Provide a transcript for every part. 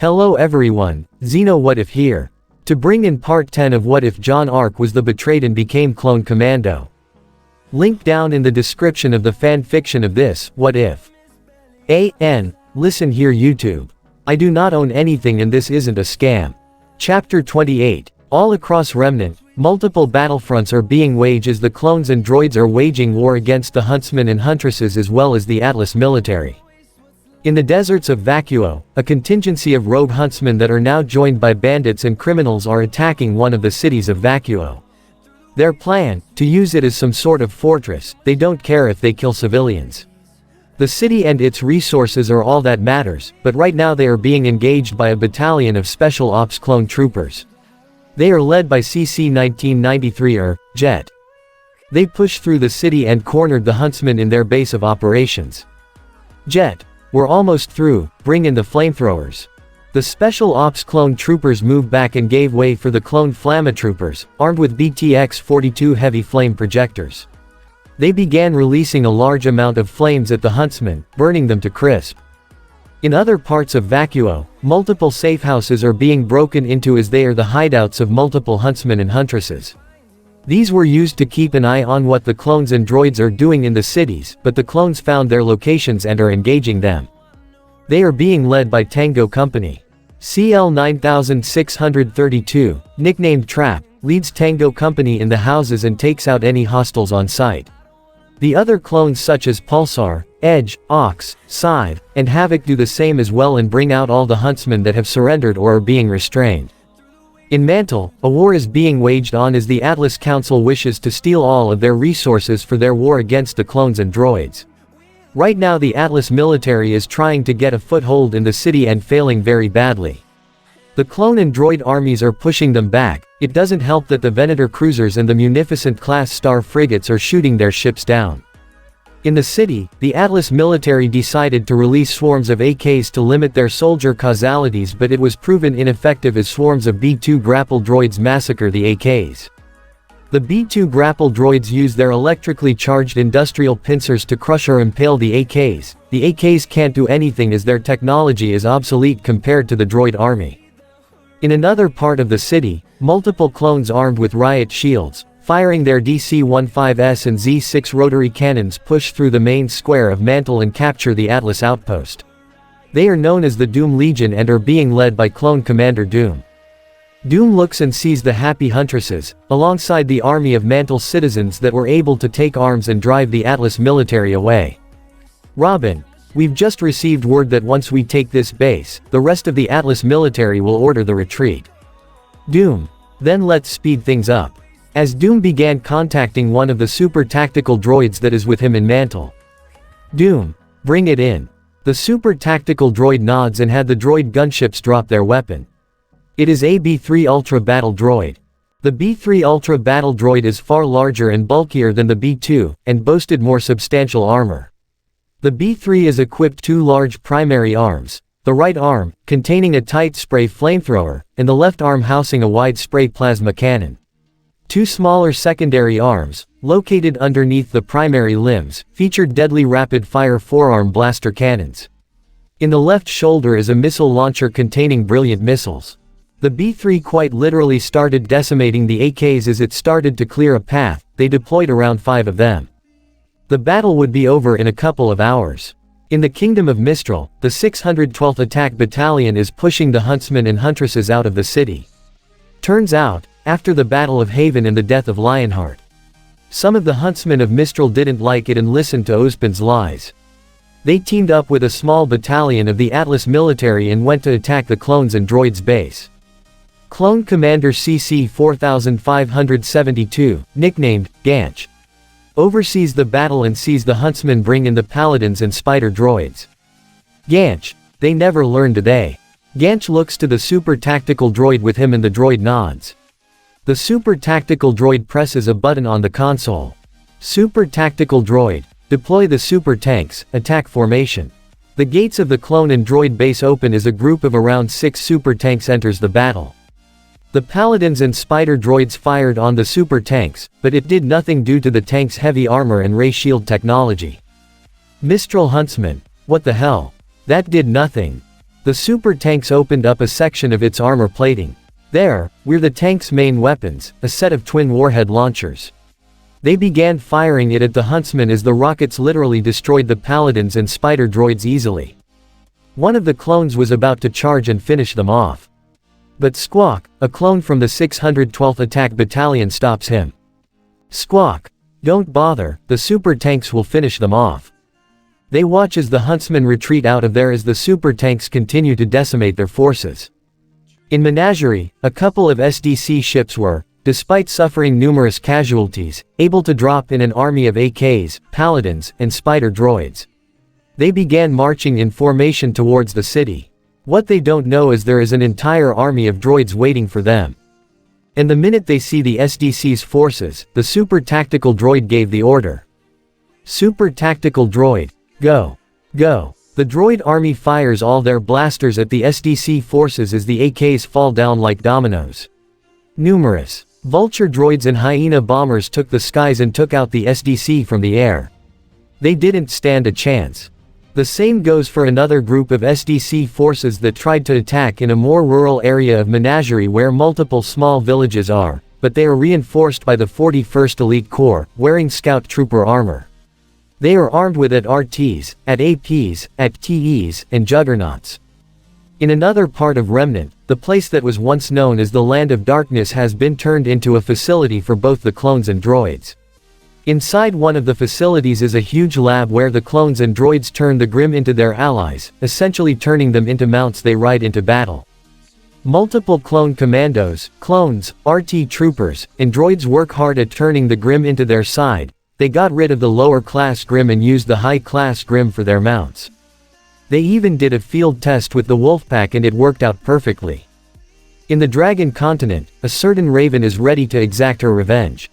Hello everyone, Xeno What If here. To bring in part 10 of What If Jaune arc was the betrayed and became clone Commando. Link down in the description of the fanfiction of this, What If. Listen here YouTube. I do not own anything and this isn't a scam. Chapter 28. All across Remnant, multiple battlefronts are being waged as the clones and droids are waging war against the huntsmen and huntresses as well as the Atlas military. In the deserts of Vacuo, a contingency of rogue huntsmen that are now joined by bandits and criminals are attacking one of the cities of Vacuo. Their plan, to use it as some sort of fortress, they don't care if they kill civilians. The city and its resources are all that matters, but right now they are being engaged by a battalion of Special Ops clone troopers. They are led by CC 1993 Jet. They pushed through the city and cornered the huntsmen in their base of operations. Jet. We're almost through, bring in the flamethrowers. The Special Ops clone troopers moved back and gave way for the clone Flammatroopers, armed with BTX-42 heavy flame projectors. They began releasing a large amount of flames at the huntsmen, burning them to crisp. In other parts of Vacuo, multiple safe houses are being broken into as they are the hideouts of multiple huntsmen and huntresses. These were used to keep an eye on what the clones and droids are doing in the cities, but the clones found their locations and are engaging them. They are being led by Tango Company. CL 9632, nicknamed Trap, leads Tango Company in the houses and takes out any hostiles on site. The other clones such as Pulsar, Edge, Ox, Scythe, and Havoc do the same as well and bring out all the huntsmen that have surrendered or are being restrained. In Mantle, a war is being waged on as the Atlas Council wishes to steal all of their resources for their war against the clones and droids. Right now the Atlas military is trying to get a foothold in the city and failing very badly. The clone and droid armies are pushing them back. It doesn't help that the Venator cruisers and the Munificent-class star frigates are shooting their ships down. In the city, the Atlas military decided to release swarms of AKs to limit their soldier causalities, but it was proven ineffective as swarms of B-2 grapple droids massacre the AKs. The B-2 grapple droids use their electrically charged industrial pincers to crush or impale the AKs. The AKs can't do anything as their technology is obsolete compared to the droid army. In another part of the city, multiple clones armed with riot shields, firing their DC-15S and Z-6 rotary cannons push through the main square of Mantle and capture the Atlas outpost. They are known as the Doom Legion and are being led by clone Commander Doom. Doom looks and sees the happy huntresses, alongside the army of Mantle citizens that were able to take arms and drive the Atlas military away. Robin, we've just received word that once we take this base, the rest of the Atlas military will order the retreat. Doom, then let's speed things up. As Doom began contacting one of the super tactical droids that is with him in Mantle. Doom, bring it in. The super tactical droid nods and had the droid gunships drop their weapon. It is a B3 Ultra Battle Droid. The B3 Ultra Battle Droid is far larger and bulkier than the B2, and boasted more substantial armor. The B3 is equipped two large primary arms, the right arm, containing a tight spray flamethrower, and the left arm housing a wide spray plasma cannon. Two smaller secondary arms, located underneath the primary limbs, featured deadly rapid-fire forearm blaster cannons. In the left shoulder is a missile launcher containing brilliant missiles. The B3 quite literally started decimating the AKs as it started to clear a path. They deployed around 5 of them. The battle would be over in a couple of hours. In the Kingdom of Mistral, the 612th Attack Battalion is pushing the huntsmen and huntresses out of the city. Turns out, after the Battle of Haven and the death of Lionheart, some of the huntsmen of Mistral didn't like it and listened to Ozpin's lies. They teamed up with a small battalion of the Atlas military and went to attack the clones and droids base. Clone Commander CC 4572, nicknamed Ganch, oversees the battle and sees the huntsmen bring in the paladins and spider droids. Ganch, they never learned, do they? Ganch looks to the super tactical droid with him and the droid nods. The super tactical droid presses a button on the console. Super tactical droid, deploy the super tanks, attack formation. The gates of the clone and droid base open as a group of around 6 super tanks enters the battle. The paladins and spider droids fired on the super tanks, but it did nothing due to the tank's heavy armor and ray shield technology. Mistral huntsman, what the hell? That did nothing. The super tanks opened up a section of its armor plating. There were the tank's main weapons, a set of twin warhead launchers. They began firing it at the huntsmen as the rockets literally destroyed the paladins and spider droids easily. One of the clones was about to charge and finish them off. But Squawk, a clone from the 612th Attack Battalion, stops him. "Squawk, don't bother, the super tanks will finish them off." They watch as the huntsmen retreat out of there as the super tanks continue to decimate their forces. In Menagerie, a couple of SDC ships were, despite suffering numerous casualties, able to drop in an army of AKs, paladins, and spider droids. They began marching in formation towards the city. What they don't know is there is an entire army of droids waiting for them. And the minute they see the SDC's forces, the super tactical droid gave the order. "Super tactical droid, go. Go." The droid army fires all their blasters at the SDC forces as the AKs fall down like dominoes. Numerous vulture droids and hyena bombers took the skies and took out the SDC from the air. They didn't stand a chance. The same goes for another group of SDC forces that tried to attack in a more rural area of Menagerie where multiple small villages are, but they are reinforced by the 41st Elite Corps, wearing scout trooper armor. They are armed with AT-RTs, AT-APs, AT-TEs, and juggernauts. In another part of Remnant, the place that was once known as the Land of Darkness has been turned into a facility for both the clones and droids. Inside one of the facilities is a huge lab where the clones and droids turn the Grimm into their allies, essentially turning them into mounts they ride into battle. Multiple clone commandos, clones, RT troopers, and droids work hard at turning the Grimm into their side. They got rid of the lower-class Grimm and used the high-class Grimm for their mounts. They even did a field test with the Wolfpack and it worked out perfectly. In the Dragon Continent, a certain Raven is ready to exact her revenge.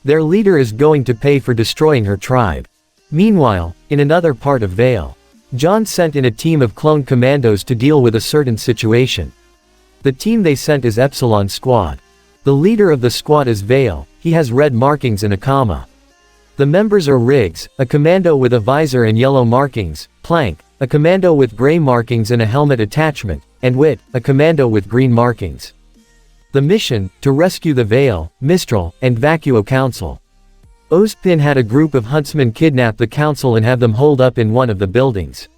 Their leader is going to pay for destroying her tribe. Meanwhile, in another part of Vale, John sent in a team of clone commandos to deal with a certain situation. The team they sent is Epsilon Squad. The leader of the squad is Vale, he has red markings and a comma. The members are Riggs, a commando with a visor and yellow markings, Plank, a commando with gray markings and a helmet attachment, and Wit, a commando with green markings. The mission, to rescue the Vale, Mistral, and Vacuo Council. Ozpin had a group of huntsmen kidnap the council and have them holed up in one of the buildings.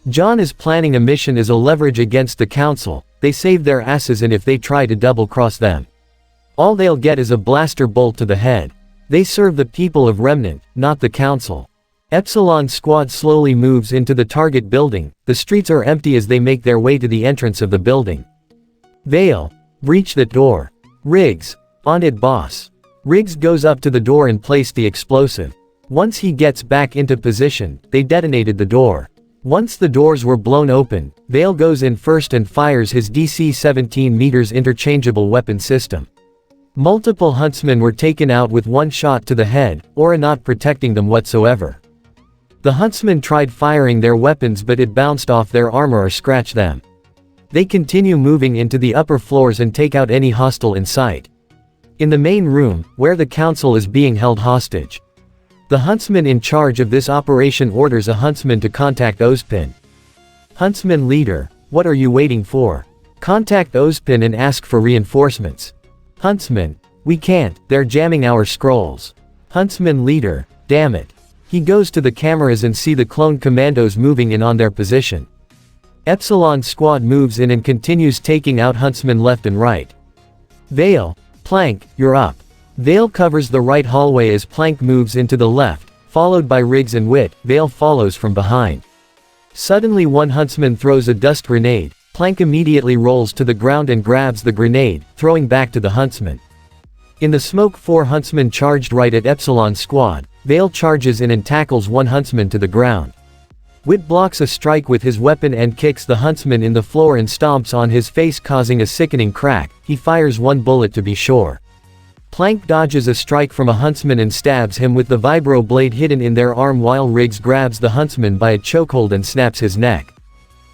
John is planning a mission as a leverage against the council. They save their asses, and if they try to double-cross them, all they'll get is a blaster bolt to the head. They serve the people of Remnant, not the council. Epsilon Squad slowly moves into the target building. The streets are empty as they make their way to the entrance of the building. Vale, breach that door. Riggs, on it, boss. Riggs goes up to the door and placed the explosive. Once he gets back into position, they detonated the door. Once the doors were blown open, Vale goes in first and fires his DC-17 meters interchangeable weapon system. Multiple huntsmen were taken out with one shot to the head, aura not protecting them whatsoever. The huntsmen tried firing their weapons, but it bounced off their armor or scratched them. They continue moving into the upper floors and take out any hostile in sight. In the main room, where the council is being held hostage, the huntsman in charge of this operation orders a huntsman to contact Ozpin. Huntsman leader, what are you waiting for? Contact Ozpin and ask for reinforcements. Huntsman, we can't, they're jamming our scrolls. Huntsman leader, damn it. He goes to the cameras and see the clone commandos moving in on their position. Epsilon Squad moves in and continues taking out huntsmen left and right. Vale, Plank, you're up. Vale covers the right hallway as Plank moves into the left, followed by Riggs and Wit. Vale follows from behind. Suddenly one huntsman throws a dust grenade. Plank immediately rolls to the ground and grabs the grenade, throwing back to the huntsman. In the smoke, 4 huntsmen charged right at Epsilon Squad. Vale charges in and tackles one huntsman to the ground. Wit blocks a strike with his weapon and kicks the huntsman in the floor and stomps on his face, causing a sickening crack. He fires one bullet to be sure. Plank dodges a strike from a huntsman and stabs him with the vibro blade hidden in their arm, while Riggs grabs the huntsman by a chokehold and snaps his neck.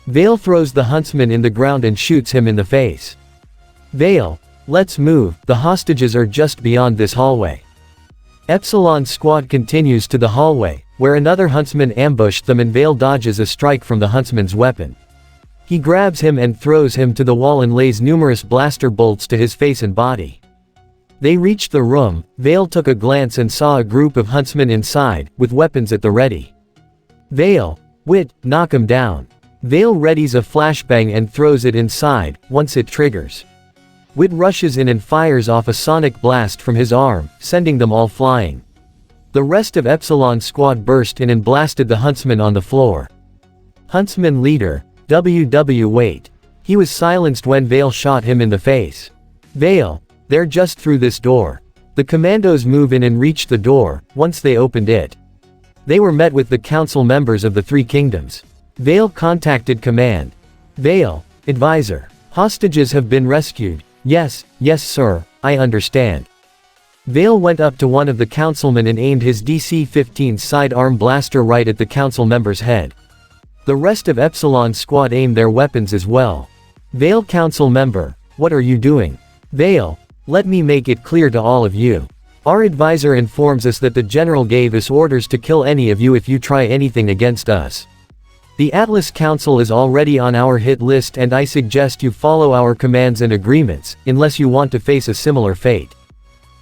Vale throws the huntsman in the ground and shoots him in the face. Vale, let's move, the hostages are just beyond this hallway. Epsilon Squad continues to the hallway, where another huntsman ambushed them and Vale dodges a strike from the huntsman's weapon. He grabs him and throws him to the wall and lays numerous blaster bolts to his face and body. They reached the room. Vale took a glance and saw a group of huntsmen inside, with weapons at the ready. Vale, wit, knock him down. Vale readies a flashbang and throws it inside. Once it triggers, Wit rushes in and fires off a sonic blast from his arm, sending them all flying. The rest of Epsilon's squad burst in and blasted the huntsman on the floor. Huntsman leader, Wait. He was silenced when Vale shot him in the face. Vale, they're just through this door. The commandos move in and reach the door. Once they opened it, they were met with the council members of the Three Kingdoms. Vale contacted command. Vale, advisor. Hostages have been rescued. Yes, sir, I understand. Vale went up to one of the councilmen and aimed his DC-15 sidearm blaster right at the council member's head. The rest of Epsilon's squad aimed their weapons as well. Vale council member, what are you doing? Vale, let me make it clear to all of you. Our advisor informs us that the general gave us orders to kill any of you if you try anything against us. The Atlas Council is already on our hit list and I suggest you follow our commands and agreements, unless you want to face a similar fate.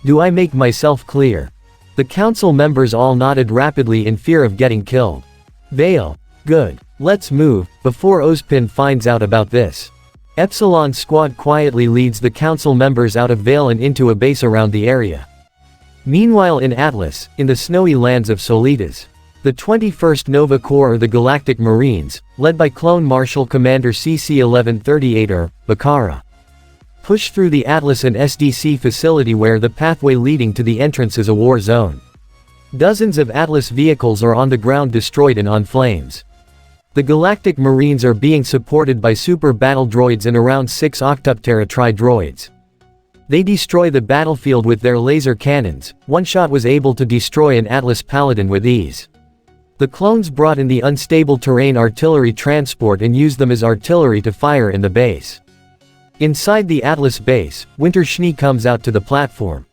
Do I make myself clear? The council members all nodded rapidly in fear of getting killed. Vale, good. Let's move, before Ozpin finds out about this. Epsilon squad quietly leads the council members out of Vale and into a base around the area. Meanwhile in Atlas, in the snowy lands of Solitas, the 21st Nova Corps or the Galactic Marines, led by Clone Marshal Commander CC-1138 or Bakara, push through the Atlas and SDC facility where the pathway leading to the entrance is a war zone. Dozens of Atlas vehicles are on the ground destroyed and on flames. The Galactic Marines are being supported by super battle droids and around 6 Octoptera tri-droids. They destroy the battlefield with their laser cannons. One shot was able to destroy an Atlas Paladin with ease. The clones brought in the unstable terrain artillery transport and used them as artillery to fire in the base. Inside the Atlas base, Winter Schnee comes out to the platform.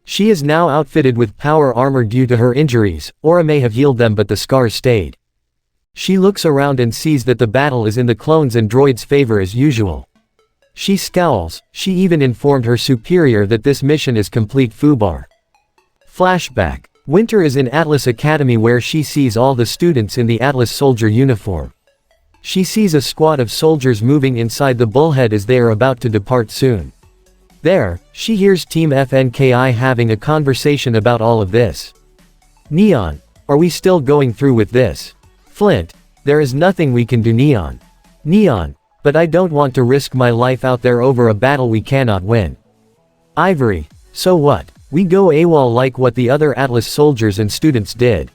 She is now outfitted with power armor due to her injuries. Aura may have healed them but the scars stayed. She looks around and sees that the battle is in the clones' and droids' favor as usual. She scowls. She even informed her superior that this mission is complete foobar. Flashback. Winter is in Atlas Academy where she sees all the students in the Atlas soldier uniform. She sees a squad of soldiers moving inside the bullhead as they are about to depart soon. There, she hears Team FNKI having a conversation about all of this. Neon, are we still going through with this? Flint, there is nothing we can do. Neon, but I don't want to risk my life out there over a battle we cannot win. Ivory, so what? We go AWOL like what the other Atlas soldiers and students did.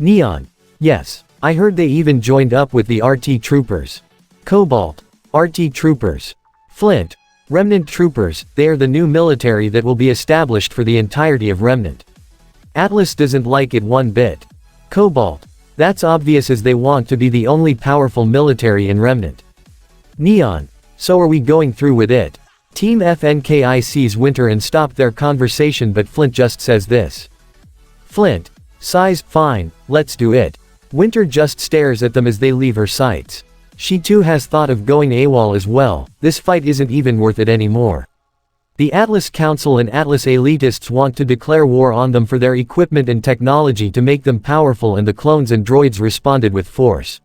Neon, yes, I heard they even joined up with the RT troopers. Cobalt, RT troopers. Flint, Remnant troopers, they are the new military that will be established for the entirety of Remnant. Atlas doesn't like it one bit. Cobalt, that's obvious as they want to be the only powerful military in Remnant. Neon, so are we going through with it? Team FNKI sees Winter and stop their conversation but Flint just says this. Flint, sighs, fine, let's do it. Winter just stares at them as they leave her sights. She too has thought of going AWOL as well. This fight isn't even worth it anymore. The Atlas Council and Atlas elitists want to declare war on them for their equipment and technology to make them powerful and the clones and droids responded with force.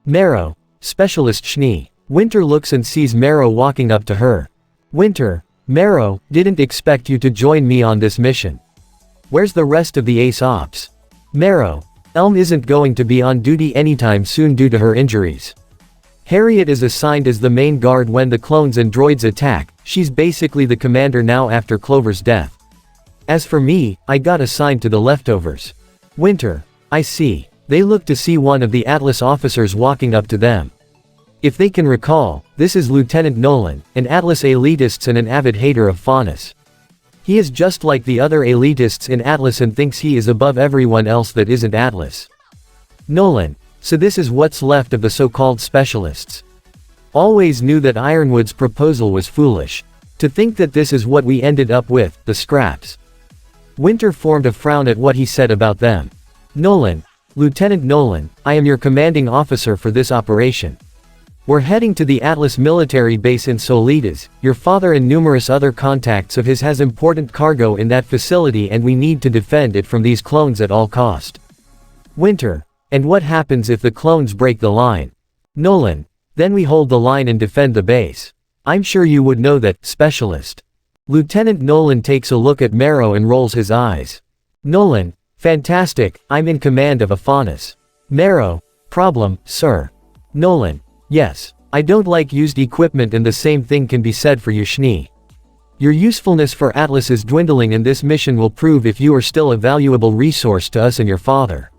Marrow, Specialist Schnee. Winter looks and sees Marrow walking up to her. Winter, Marrow, didn't expect you to join me on this mission. Where's the rest of the Ace Ops? Marrow, Elm isn't going to be on duty anytime soon due to her injuries. Harriet is assigned as the main guard when the clones and droids attack. She's basically the commander now after Clover's death. As for me, I got assigned to the leftovers. Winter, I see. They look to see one of the Atlas officers walking up to them. If they can recall, this is Lieutenant Nolan, an Atlas elitist and an avid hater of Faunus. He is just like the other elitists in Atlas and thinks he is above everyone else that isn't Atlas. Nolan, so this is what's left of the so-called specialists. Always knew that Ironwood's proposal was foolish. To think that this is what we ended up with, the scraps. Winter formed a frown at what he said about them. Nolan, Lieutenant Nolan, I am your commanding officer for this operation. We're heading to the Atlas military base in Solitas. Your father and numerous other contacts of his has important cargo in that facility and we need to defend it from these clones at all cost. Winter. And what happens if the clones break the line? Nolan. Then we hold the line and defend the base. I'm sure you would know that, specialist. Lieutenant Nolan takes a look at Marrow and rolls his eyes. Nolan. Fantastic, I'm in command of a Faunus. Marrow. Problem, sir. Nolan. Yes. I don't like used equipment and the same thing can be said for you Schnee. Your usefulness for Atlas is dwindling and this mission will prove if you are still a valuable resource to us and your father.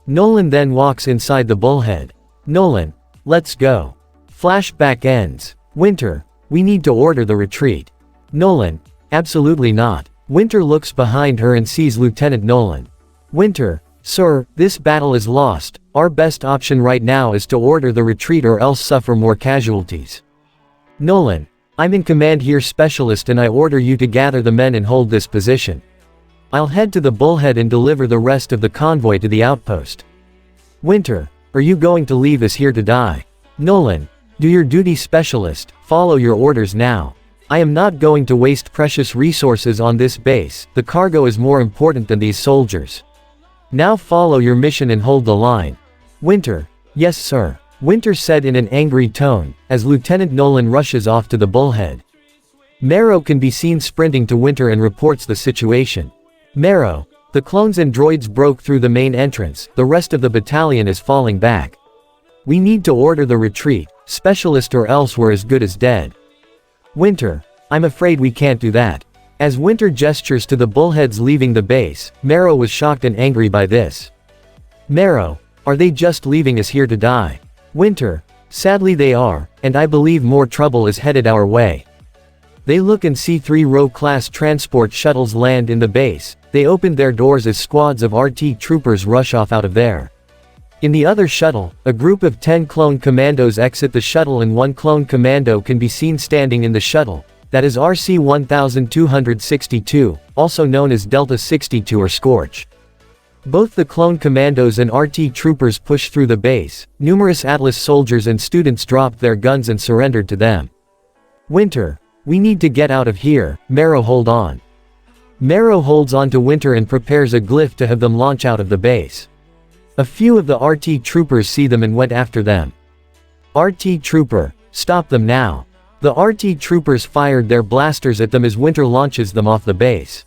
Nolan then walks inside the bullhead. Nolan. Let's go. Flashback ends. Winter. We need to order the retreat. Nolan. Absolutely not. Winter looks behind her and sees Lieutenant Nolan. Winter. Sir, this battle is lost. Our best option right now is to order the retreat or else suffer more casualties. Nolan. I'm in command here specialist and I order you to gather the men and hold this position. I'll head to the bullhead and deliver the rest of the convoy to the outpost. Winter. Are you going to leave us here to die? Nolan. Do your duty specialist, follow your orders now. I am not going to waste precious resources on this base, the cargo is more important than these soldiers. Now follow your mission and hold the line. Winter. Yes sir. Winter said in an angry tone, as Lieutenant Nolan rushes off to the bullhead. Marrow can be seen sprinting to Winter and reports the situation. Marrow. The clones and droids broke through the main entrance, the rest of the battalion is falling back. We need to order the retreat, specialist or else we're as good as dead. Winter. I'm afraid we can't do that. As Winter gestures to the bullheads leaving the base, Marrow was shocked and angry by this. Marrow. Are they just leaving us here to die? Winter. Sadly they are, and I believe more trouble is headed our way. They look and see 3 RWBY-class transport shuttles land in the base. They open their doors as squads of RT troopers rush off out of there. In the other shuttle, a group of 10 clone commandos exit the shuttle and 1 clone commando can be seen standing in the shuttle. That is RC-1262, also known as Delta 62 or Scorch. Both the clone commandos and RT troopers push through the base. Numerous Atlas soldiers and students dropped their guns and surrendered to them. Winter. We need to get out of here. Marrow hold on. Marrow holds on to Winter and prepares a glyph to have them launch out of the base. A few of the RT troopers see them and went after them. RT trooper. Stop them now. The RT troopers fired their blasters at them as Winter launches them off the base.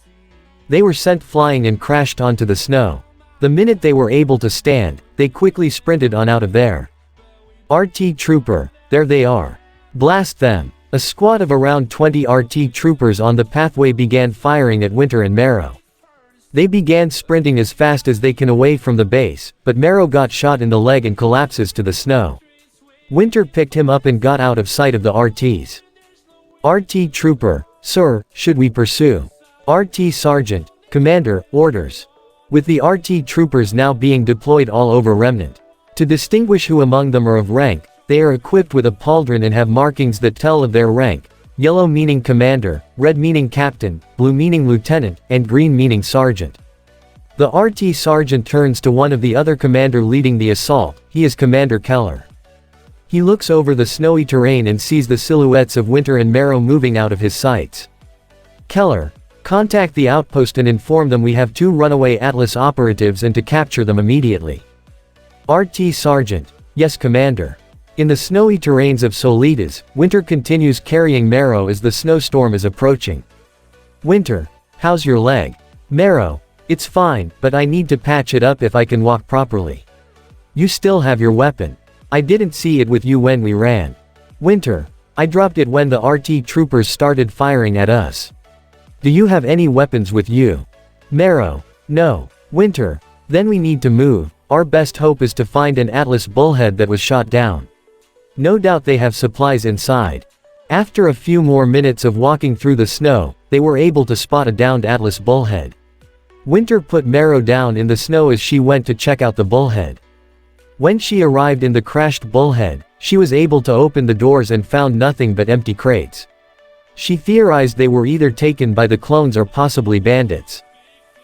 They were sent flying and crashed onto the snow. The minute they were able to stand, they quickly sprinted on out of there. RT trooper. There they are. Blast them. A squad of around 20 RT troopers on the pathway began firing at Winter and Marrow. They began sprinting as fast as they can away from the base, but Marrow got shot in the leg and collapses to the snow. Winter picked him up and got out of sight of the RTs. RT trooper. Sir, should we pursue? RT sergeant. Commander, orders. With the RT troopers now being deployed all over Remnant. To distinguish who among them are of rank, they are equipped with a pauldron and have markings that tell of their rank. Yellow meaning commander, red meaning captain, blue meaning lieutenant, and green meaning sergeant. The RT sergeant turns to one of the other commander leading the assault. He is Commander Keller. He looks over the snowy terrain and sees the silhouettes of Winter and Marrow moving out of his sights. Keller. Contact the outpost and inform them we have 2 runaway Atlas operatives and to capture them immediately. RT Sergeant. Yes Commander. In the snowy terrains of Solitas, Winter continues carrying Marrow as the snowstorm is approaching. Winter. How's your leg? Marrow. It's fine, but I need to patch it up if I can walk properly. You still have your weapon. I didn't see it with you when we ran. Winter. I dropped it when the RT troopers started firing at us. Do you have any weapons with you? Marrow. No. Winter. Then we need to move. Our best hope is to find an Atlas bullhead that was shot down. No doubt they have supplies inside. After a few more minutes of walking through the snow, they were able to spot a downed Atlas bullhead. Winter put Marrow down in the snow as she went to check out the bullhead. When she arrived in the crashed bullhead, she was able to open the doors and found nothing but empty crates. She theorized they were either taken by the clones or possibly bandits.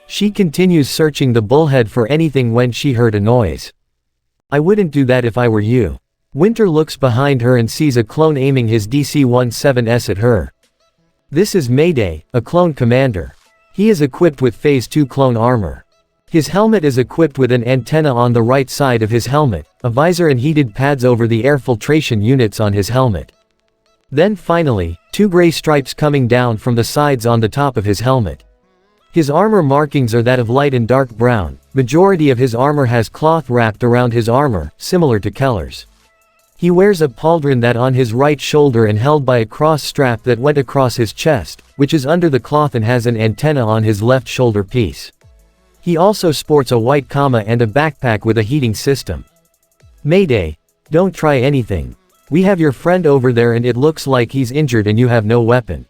She continues searching the bullhead for anything when she heard a noise. I wouldn't do that if I were you. Winter looks behind her and sees a clone aiming his DC-17S at her. This is Mayday, a clone commander. He is equipped with Phase 2 clone armor. His helmet is equipped with an antenna on the right side of his helmet, a visor and heated pads over the air filtration units on his helmet. Then finally, 2 gray stripes coming down from the sides on the top of his helmet. His armor markings are that of light and dark brown. Majority of his armor has cloth wrapped around his armor, similar to Keller's. He wears a pauldron that on his right shoulder and held by a cross strap that went across his chest, which is under the cloth and has an antenna on his left shoulder piece. He also sports a white comma and a backpack with a heating system. Mayday, don't try anything. We have your friend over there and it looks like he's injured and you have no weapon.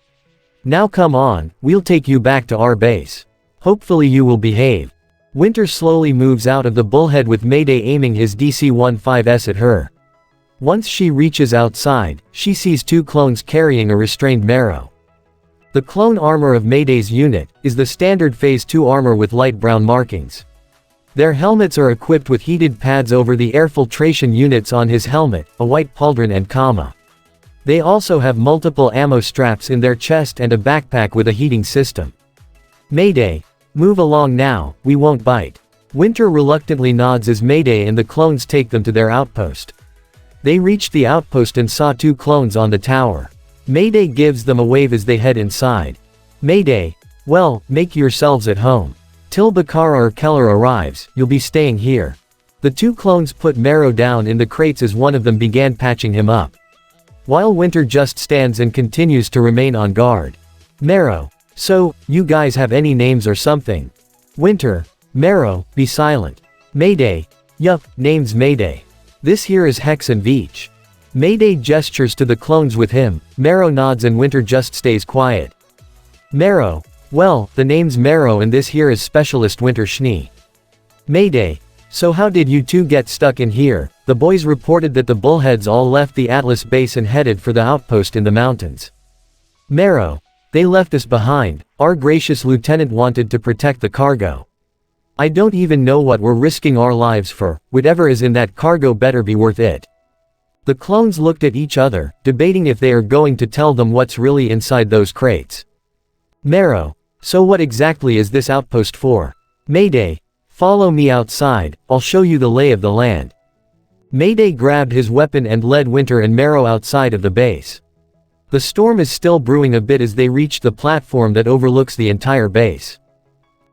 Now come on, we'll take you back to our base. Hopefully you will behave. Winter slowly moves out of the bullhead with Mayday aiming his DC-15S at her. Once she reaches outside, she sees 2 clones carrying a restrained Marrow. The clone armor of Mayday's unit is the standard Phase 2 armor with light brown markings. Their helmets are equipped with heated pads over the air filtration units on his helmet, a white pauldron and comma. They also have multiple ammo straps in their chest and a backpack with a heating system. Mayday, move along now, we won't bite. Winter reluctantly nods as Mayday and the clones take them to their outpost. They reach the outpost and saw 2 clones on the tower. Mayday gives them a wave as they head inside. Mayday, well, make yourselves at home. Till Bakara or Keller arrives, you'll be staying here. The 2 clones put Marrow down in the crates as one of them began patching him up. While Winter just stands and continues to remain on guard. Marrow, so, you guys have any names or something? Winter, Marrow, be silent. Mayday, yup, name's Mayday. This here is Hex and Veach. Mayday gestures to the clones with him, Marrow nods and Winter just stays quiet. Marrow, well, the name's Marrow and this here is Specialist Winter Schnee. Mayday, so how did you 2 get stuck in here? The boys reported that the bullheads all left the Atlas base and headed for the outpost in the mountains. Marrow, they left us behind, our gracious lieutenant wanted to protect the cargo. I don't even know what we're risking our lives for, whatever is in that cargo better be worth it. The clones looked at each other, debating if they are going to tell them what's really inside those crates. Marrow, so what exactly is this outpost for? Mayday, follow me outside, I'll show you the lay of the land. Mayday grabbed his weapon and led Winter and Marrow outside of the base. The storm is still brewing a bit as they reach the platform that overlooks the entire base.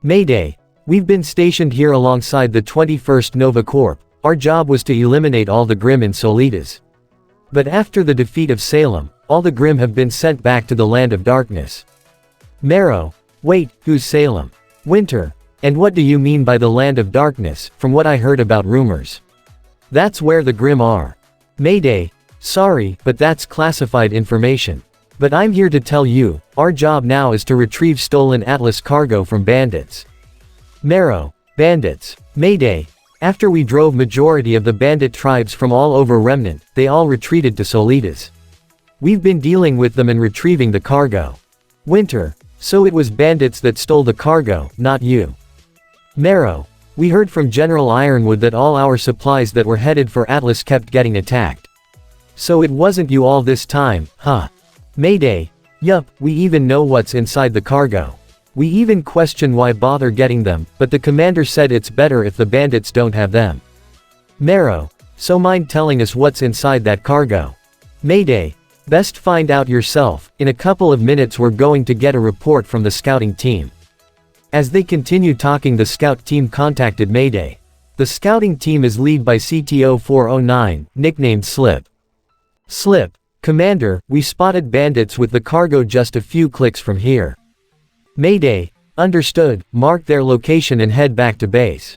Mayday, we've been stationed here alongside the 21st Nova Corp. Our job was to eliminate all the Grimm in Solitas. But after the defeat of Salem, all the Grimm have been sent back to the Land of Darkness. Marrow, wait, who's Salem? Winter, and what do you mean by the Land of Darkness? From what I heard about rumors. That's where the Grimm are. Mayday, sorry, but that's classified information. But I'm here to tell you, our job now is to retrieve stolen Atlas cargo from bandits. Marrow, bandits. Mayday, after we drove majority of the bandit tribes from all over Remnant, they all retreated to Solitas. We've been dealing with them and retrieving the cargo. Winter, so it was bandits that stole the cargo, not you. Marrow, we heard from General Ironwood that all our supplies that were headed for Atlas kept getting attacked. So it wasn't you all this time, huh? Mayday, yup, we even know what's inside the cargo. We even question why bother getting them, but the commander said it's better if the bandits don't have them. Marrow, so mind telling us what's inside that cargo? Mayday, best find out yourself, in a couple of minutes we're going to get a report from the scouting team. As they continued talking, the scout team contacted Mayday. The scouting team is led by CTO 409, nicknamed Slip. Slip, Commander, we spotted bandits with the cargo just a few clicks from here. Mayday, understood, mark their location and head back to base.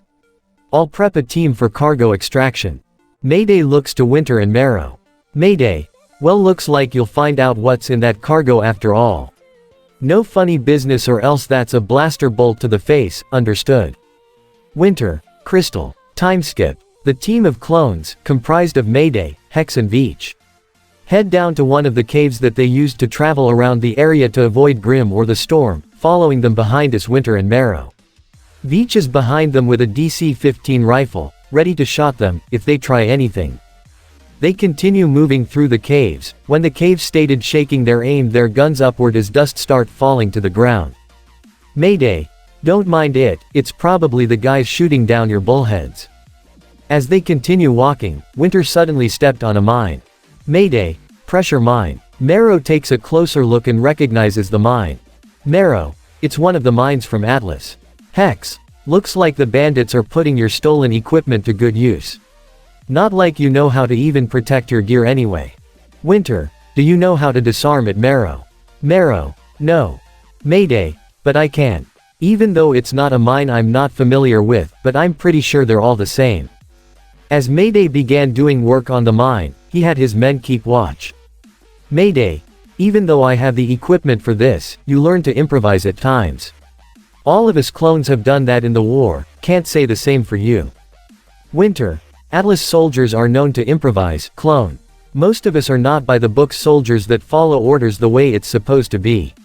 I'll prep a team for cargo extraction. Mayday looks to Winter and Marrow. Mayday, well, looks like you'll find out what's in that cargo after all. No funny business or else that's a blaster bolt to the face, understood. Winter, Crystal, time skip. The team of clones, comprised of Mayday, Hex and Veach, head down to one of the caves that they used to travel around the area to avoid Grimm or the storm, following them behind is Winter and Marrow. Veach is behind them with a DC-15 rifle, ready to shot them, if they try anything. They continue moving through the caves. When the cave stated shaking, they aimed their guns upward as dust start falling to the ground. Mayday. Don't mind it, it's probably the guys shooting down your bullheads. As they continue walking, Winter suddenly stepped on a mine. Mayday. Pressure mine. Marrow takes a closer look and recognizes the mine. Marrow. It's one of the mines from Atlas. Hex. Looks like the bandits are putting your stolen equipment to good use. Not like you know how to even protect your gear anyway. Winter. Do you know how to disarm it, Marrow? Marrow. No. Mayday. But I can. Even though it's not a mine I'm not familiar with, but I'm pretty sure they're all the same. As Mayday began doing work on the mine, he had his men keep watch. Mayday. Even though I have the equipment for this, you learn to improvise at times. All of us clones have done that in the war, can't say the same for you. Winter. Atlas soldiers are known to improvise, clone. Most of us are not by the book soldiers that follow orders the way it's supposed to be.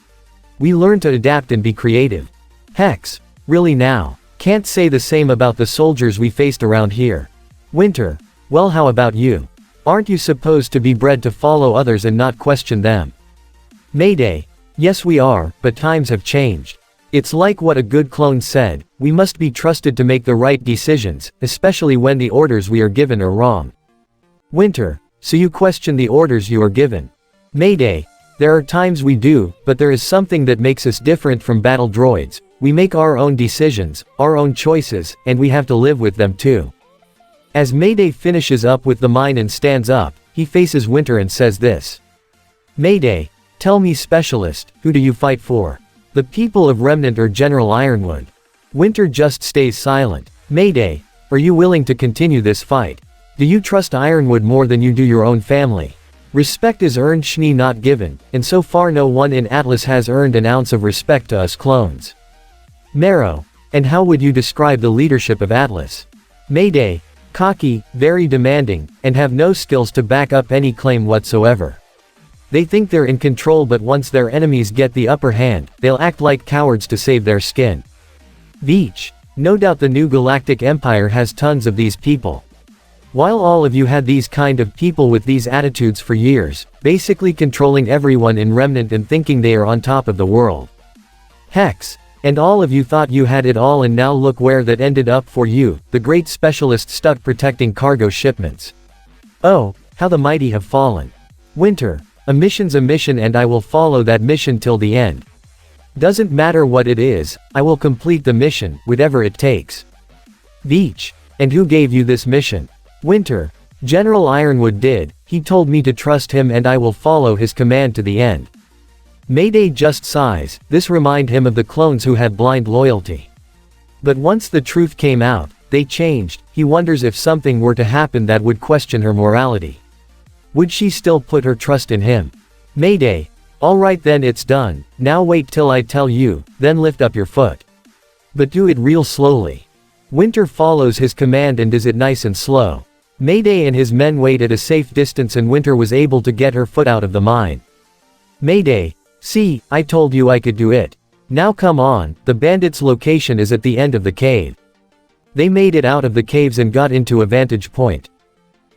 We learn to adapt and be creative. Hex. Really now? Can't say the same about the soldiers we faced around here. Winter. Well, how about you? Aren't you supposed to be bred to follow others and not question them? Mayday. Yes we are, but times have changed. It's like what a good clone said, we must be trusted to make the right decisions, especially when the orders we are given are wrong. Winter. So you question the orders you are given? Mayday. There are times we do, but there is something that makes us different from battle droids. We make our own decisions, our own choices, and we have to live with them too. As Mayday finishes up with the mine and stands up, he faces Winter and says this. Mayday. Tell me, Specialist, who do you fight for? The people of Remnant or General Ironwood? Winter just stays silent. Mayday. Are you willing to continue this fight? Do you trust Ironwood more than you do your own family? Respect is earned, Schnee not given, and so far no one in Atlas has earned an ounce of respect to us clones. Marrow. And how would you describe the leadership of Atlas? Mayday. Cocky, very demanding, and have no skills to back up any claim whatsoever. They think they're in control, but once their enemies get the upper hand, they'll act like cowards to save their skin. Veach. No doubt the new Galactic Empire has tons of these people. While all of you had these kind of people with these attitudes for years, basically controlling everyone in Remnant and thinking they are on top of the world. Hex. And all of you thought you had it all, and now look where that ended up for you, the great specialist stuck protecting cargo shipments. Oh, how the mighty have fallen. Winter. A mission's a mission and I will follow that mission till the end. Doesn't matter what it is, I will complete the mission, whatever it takes. Veach. And who gave you this mission? Winter. General Ironwood did, he told me to trust him and I will follow his command to the end. Mayday just sighs, this reminded him of the clones who had blind loyalty. But once the truth came out, they changed. He wonders if something were to happen that would question her morality. Would she still put her trust in him? Mayday. Alright then, it's done, now wait till I tell you, then lift up your foot. But do it real slowly. Winter follows his command and does it nice and slow. Mayday and his men wait at a safe distance and Winter was able to get her foot out of the mine. Mayday. See, I told you I could do it. Now come on, the bandits' location is at the end of the cave. They made it out of the caves and got into a vantage point.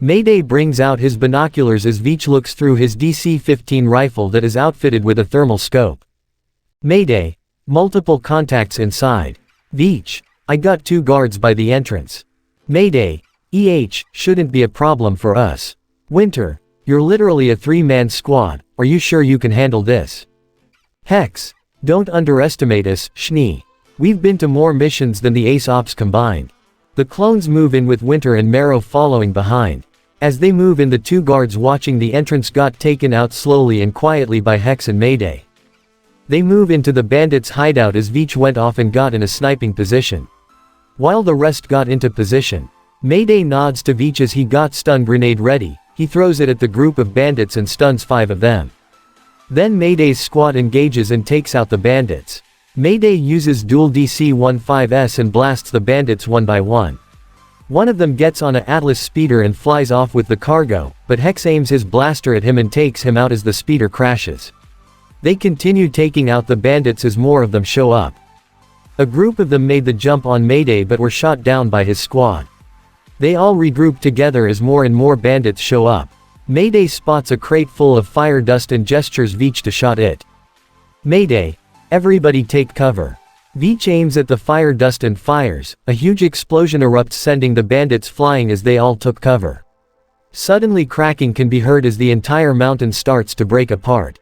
Mayday brings out his binoculars as Veach looks through his DC-15 rifle that is outfitted with a thermal scope. Mayday. Multiple contacts inside. Veach. I got 2 guards by the entrance. Mayday. Shouldn't be a problem for us. Winter. You're literally a 3-man squad, are you sure you can handle this? Hex. Don't underestimate us, Schnee. We've been to more missions than the Ace Ops combined. The clones move in with Winter and Marrow following behind. As they move in, the 2 guards watching the entrance got taken out slowly and quietly by Hex and Mayday. They move into the bandits' hideout as Veach went off and got in a sniping position. While the rest got into position, Mayday nods to Veach as he got stun grenade ready. He throws it at the group of bandits and stuns 5 of them. Then Mayday's squad engages and takes out the bandits. Mayday uses dual DC-15s and blasts the bandits one by one. One of them gets on a Atlas speeder and flies off with the cargo, but Hex aims his blaster at him and takes him out as the speeder crashes. They continue taking out the bandits as more of them show up. A group of them made the jump on Mayday but were shot down by his squad. They all regroup together as more and more bandits show up. Mayday spots a crate full of fire dust and gestures Veach to shot it. Mayday! Everybody take cover. Veach aims at the fire dust and fires. A huge explosion erupts, sending the bandits flying as they all took cover. Suddenly cracking can be heard as the entire mountain starts to break apart.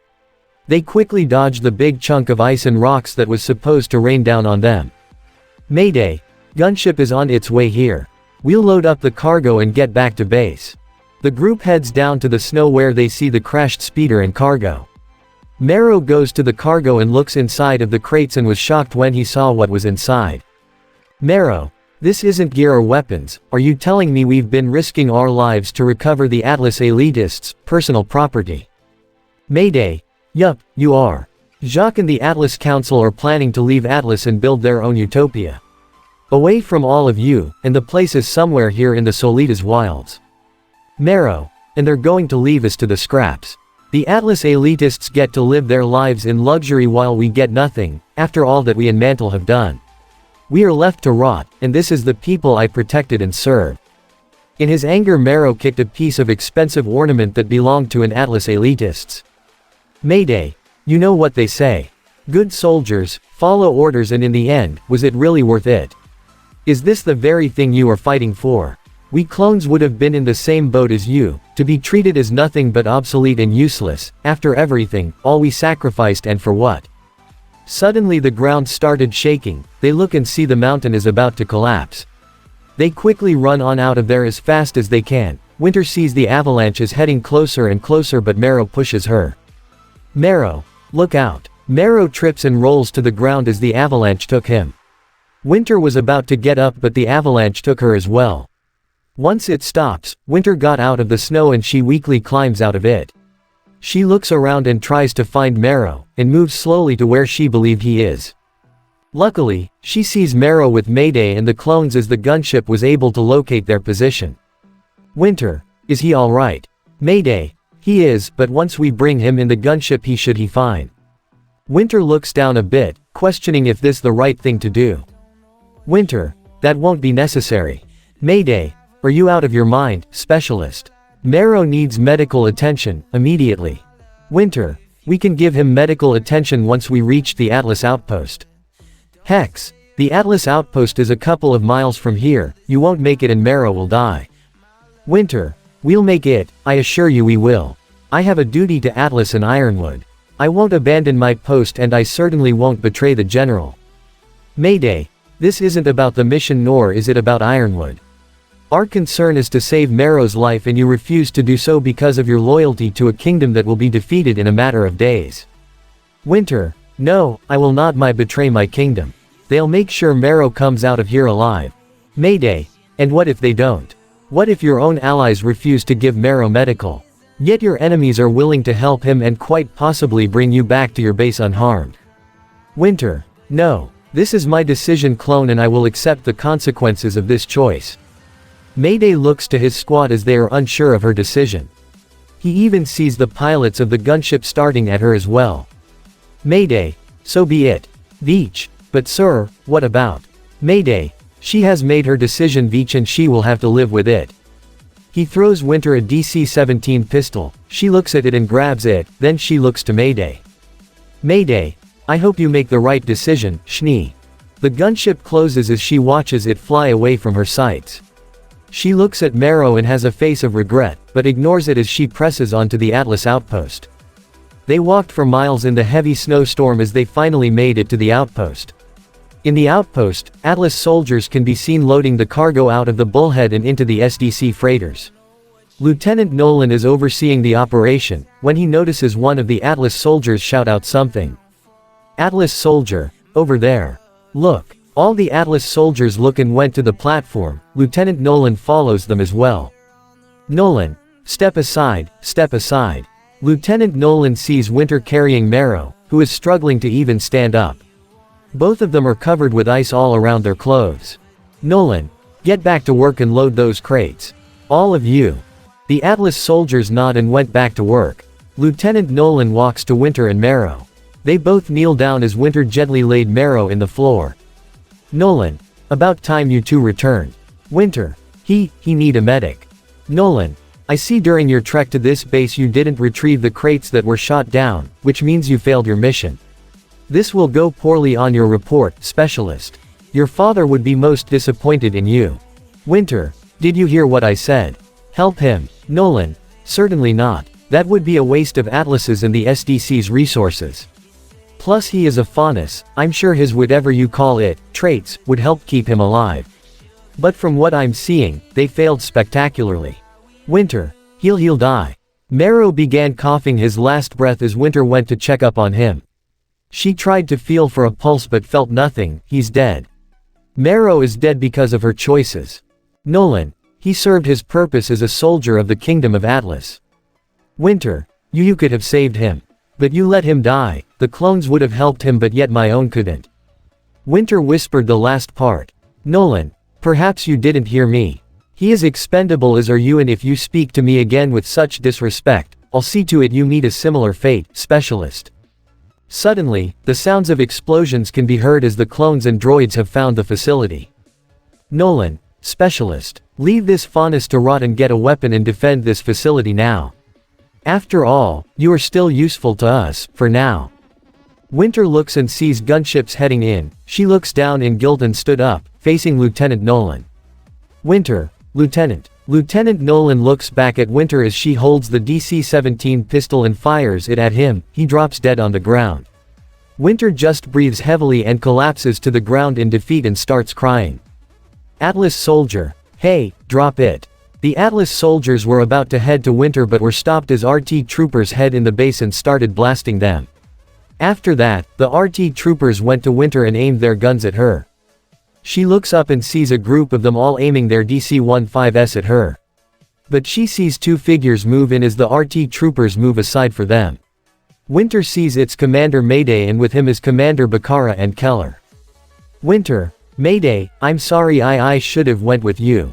They quickly dodge the big chunk of ice and rocks that was supposed to rain down on them. Mayday! Gunship is on its way here. We'll load up the cargo and get back to base. The group heads down to the snow where they see the crashed speeder and cargo. Marrow goes to the cargo and looks inside of the crates and was shocked when he saw what was inside. Marrow, this isn't gear or weapons. Are you telling me we've been risking our lives to recover the Atlas elitists' personal property? Mayday, yup, you are. Jacques and the Atlas Council are planning to leave Atlas and build their own utopia. Away from all of you, and the place is somewhere here in the Solitas wilds. Marrow, and they're going to leave us to the scraps. The Atlas elitists get to live their lives in luxury while we get nothing, after all that we and Mantle have done. We are left to rot, and this is the people I protected and served. In his anger, Marrow kicked a piece of expensive ornament that belonged to an Atlas elitists. Mayday, you know what they say. Good soldiers, follow orders, and in the end, was it really worth it? Is this the very thing you are fighting for? We clones would have been in the same boat as you, to be treated as nothing but obsolete and useless, after everything, all we sacrificed, and for what? Suddenly the ground started shaking. They look and see the mountain is about to collapse. They quickly run on out of there as fast as they can. Winter sees the avalanche is heading closer and closer, but Marrow pushes her. Marrow, look out. Marrow trips and rolls to the ground as the avalanche took him. Winter was about to get up, but the avalanche took her as well. Once it stops, Winter got out of the snow and she weakly climbs out of it. She looks around and tries to find Marrow, and moves slowly to where she believed he is. Luckily, she sees Marrow with Mayday and the clones as the gunship was able to locate their position. Winter, is he alright? Mayday, he is, but once we bring him in the gunship he should be fine. Winter looks down a bit, questioning if this the right thing to do. Winter, that won't be necessary. Mayday, are you out of your mind, specialist? Marrow needs medical attention, immediately. Winter, we can give him medical attention once we reach the Atlas outpost. Hex, the Atlas outpost is a couple of miles from here, you won't make it and Marrow will die. Winter, we'll make it, I assure you we will. I have a duty to Atlas and Ironwood. I won't abandon my post and I certainly won't betray the general. Mayday, this isn't about the mission nor is it about Ironwood. Our concern is to save Marrow's life and you refuse to do so because of your loyalty to a kingdom that will be defeated in a matter of days. Winter, no, I will not betray my kingdom. They'll make sure Marrow comes out of here alive. Mayday, and what if they don't? What if your own allies refuse to give Marrow medical? Yet your enemies are willing to help him and quite possibly bring you back to your base unharmed. Winter, no, this is my decision, clone, and I will accept the consequences of this choice. Mayday looks to his squad as they are unsure of her decision. He even sees the pilots of the gunship starting at her as well. Mayday, so be it. Veach, but sir, what about? Mayday, she has made her decision, Veach, and she will have to live with it. He throws Winter a DC-17 pistol. She looks at it and grabs it, then she looks to Mayday. Mayday, I hope you make the right decision, Schnee. The gunship closes as she watches it fly away from her sights. She looks at Marrow and has a face of regret, but ignores it as she presses onto the Atlas outpost. They walked for miles in the heavy snowstorm as they finally made it to the outpost. In the outpost, Atlas soldiers can be seen loading the cargo out of the Bullhead and into the SDC freighters. Lieutenant Nolan is overseeing the operation, when he notices one of the Atlas soldiers shout out something. Atlas soldier, over there. Look. All the Atlas soldiers look and went to the platform. Lieutenant Nolan follows them as well. Nolan, step aside, step aside. Lieutenant Nolan sees Winter carrying Marrow, who is struggling to even stand up. Both of them are covered with ice all around their clothes. Nolan, get back to work and load those crates. All of you. The Atlas soldiers nod and went back to work. Lieutenant Nolan walks to Winter and Marrow. They both kneel down as Winter gently laid Marrow in the floor. Nolan, about time you two returned. Winter, He need a medic. Nolan, I see during your trek to this base you didn't retrieve the crates that were shot down, which means you failed your mission. This will go poorly on your report, Specialist. Your father would be most disappointed in you. Winter, did you hear what I said? Help him. Nolan, certainly not. That would be a waste of Atlas's and the SDC's resources. Plus he is a faunus, I'm sure his whatever you call it, traits, would help keep him alive. But from what I'm seeing, they failed spectacularly. Winter, he'll die. Marrow began coughing his last breath as Winter went to check up on him. She tried to feel for a pulse but felt nothing, he's dead. Marrow is dead because of her choices. Nolan, he served his purpose as a soldier of the Kingdom of Atlas. Winter, you could have saved him. But you let him die, the clones would have helped him but yet my own couldn't. Winter whispered the last part. Nolan, perhaps you didn't hear me. He is expendable as are you, and if you speak to me again with such disrespect, I'll see to it you meet a similar fate, Specialist. Suddenly, the sounds of explosions can be heard as the clones and droids have found the facility. Nolan, Specialist, leave this faunus to rot and get a weapon and defend this facility now. After all, you are still useful to us, for now. Winter looks and sees gunships heading in. She looks down in guilt and stood up, facing Lieutenant Nolan. Winter, Lieutenant. Lieutenant Nolan looks back at Winter as she holds the DC-17 pistol and fires it at him. He drops dead on the ground. Winter just breathes heavily and collapses to the ground in defeat and starts crying. Atlas soldier. Hey, drop it. The Atlas soldiers were about to head to Winter but were stopped as RT troopers head in the base and started blasting them. After that, the RT troopers went to Winter and aimed their guns at her. She looks up and sees a group of them all aiming their DC-15s at her. But she sees two figures move in as the RT troopers move aside for them. Winter sees its commander Mayday and with him is Commander Bakara and Keller. Winter, Mayday, I'm sorry I should have went with you.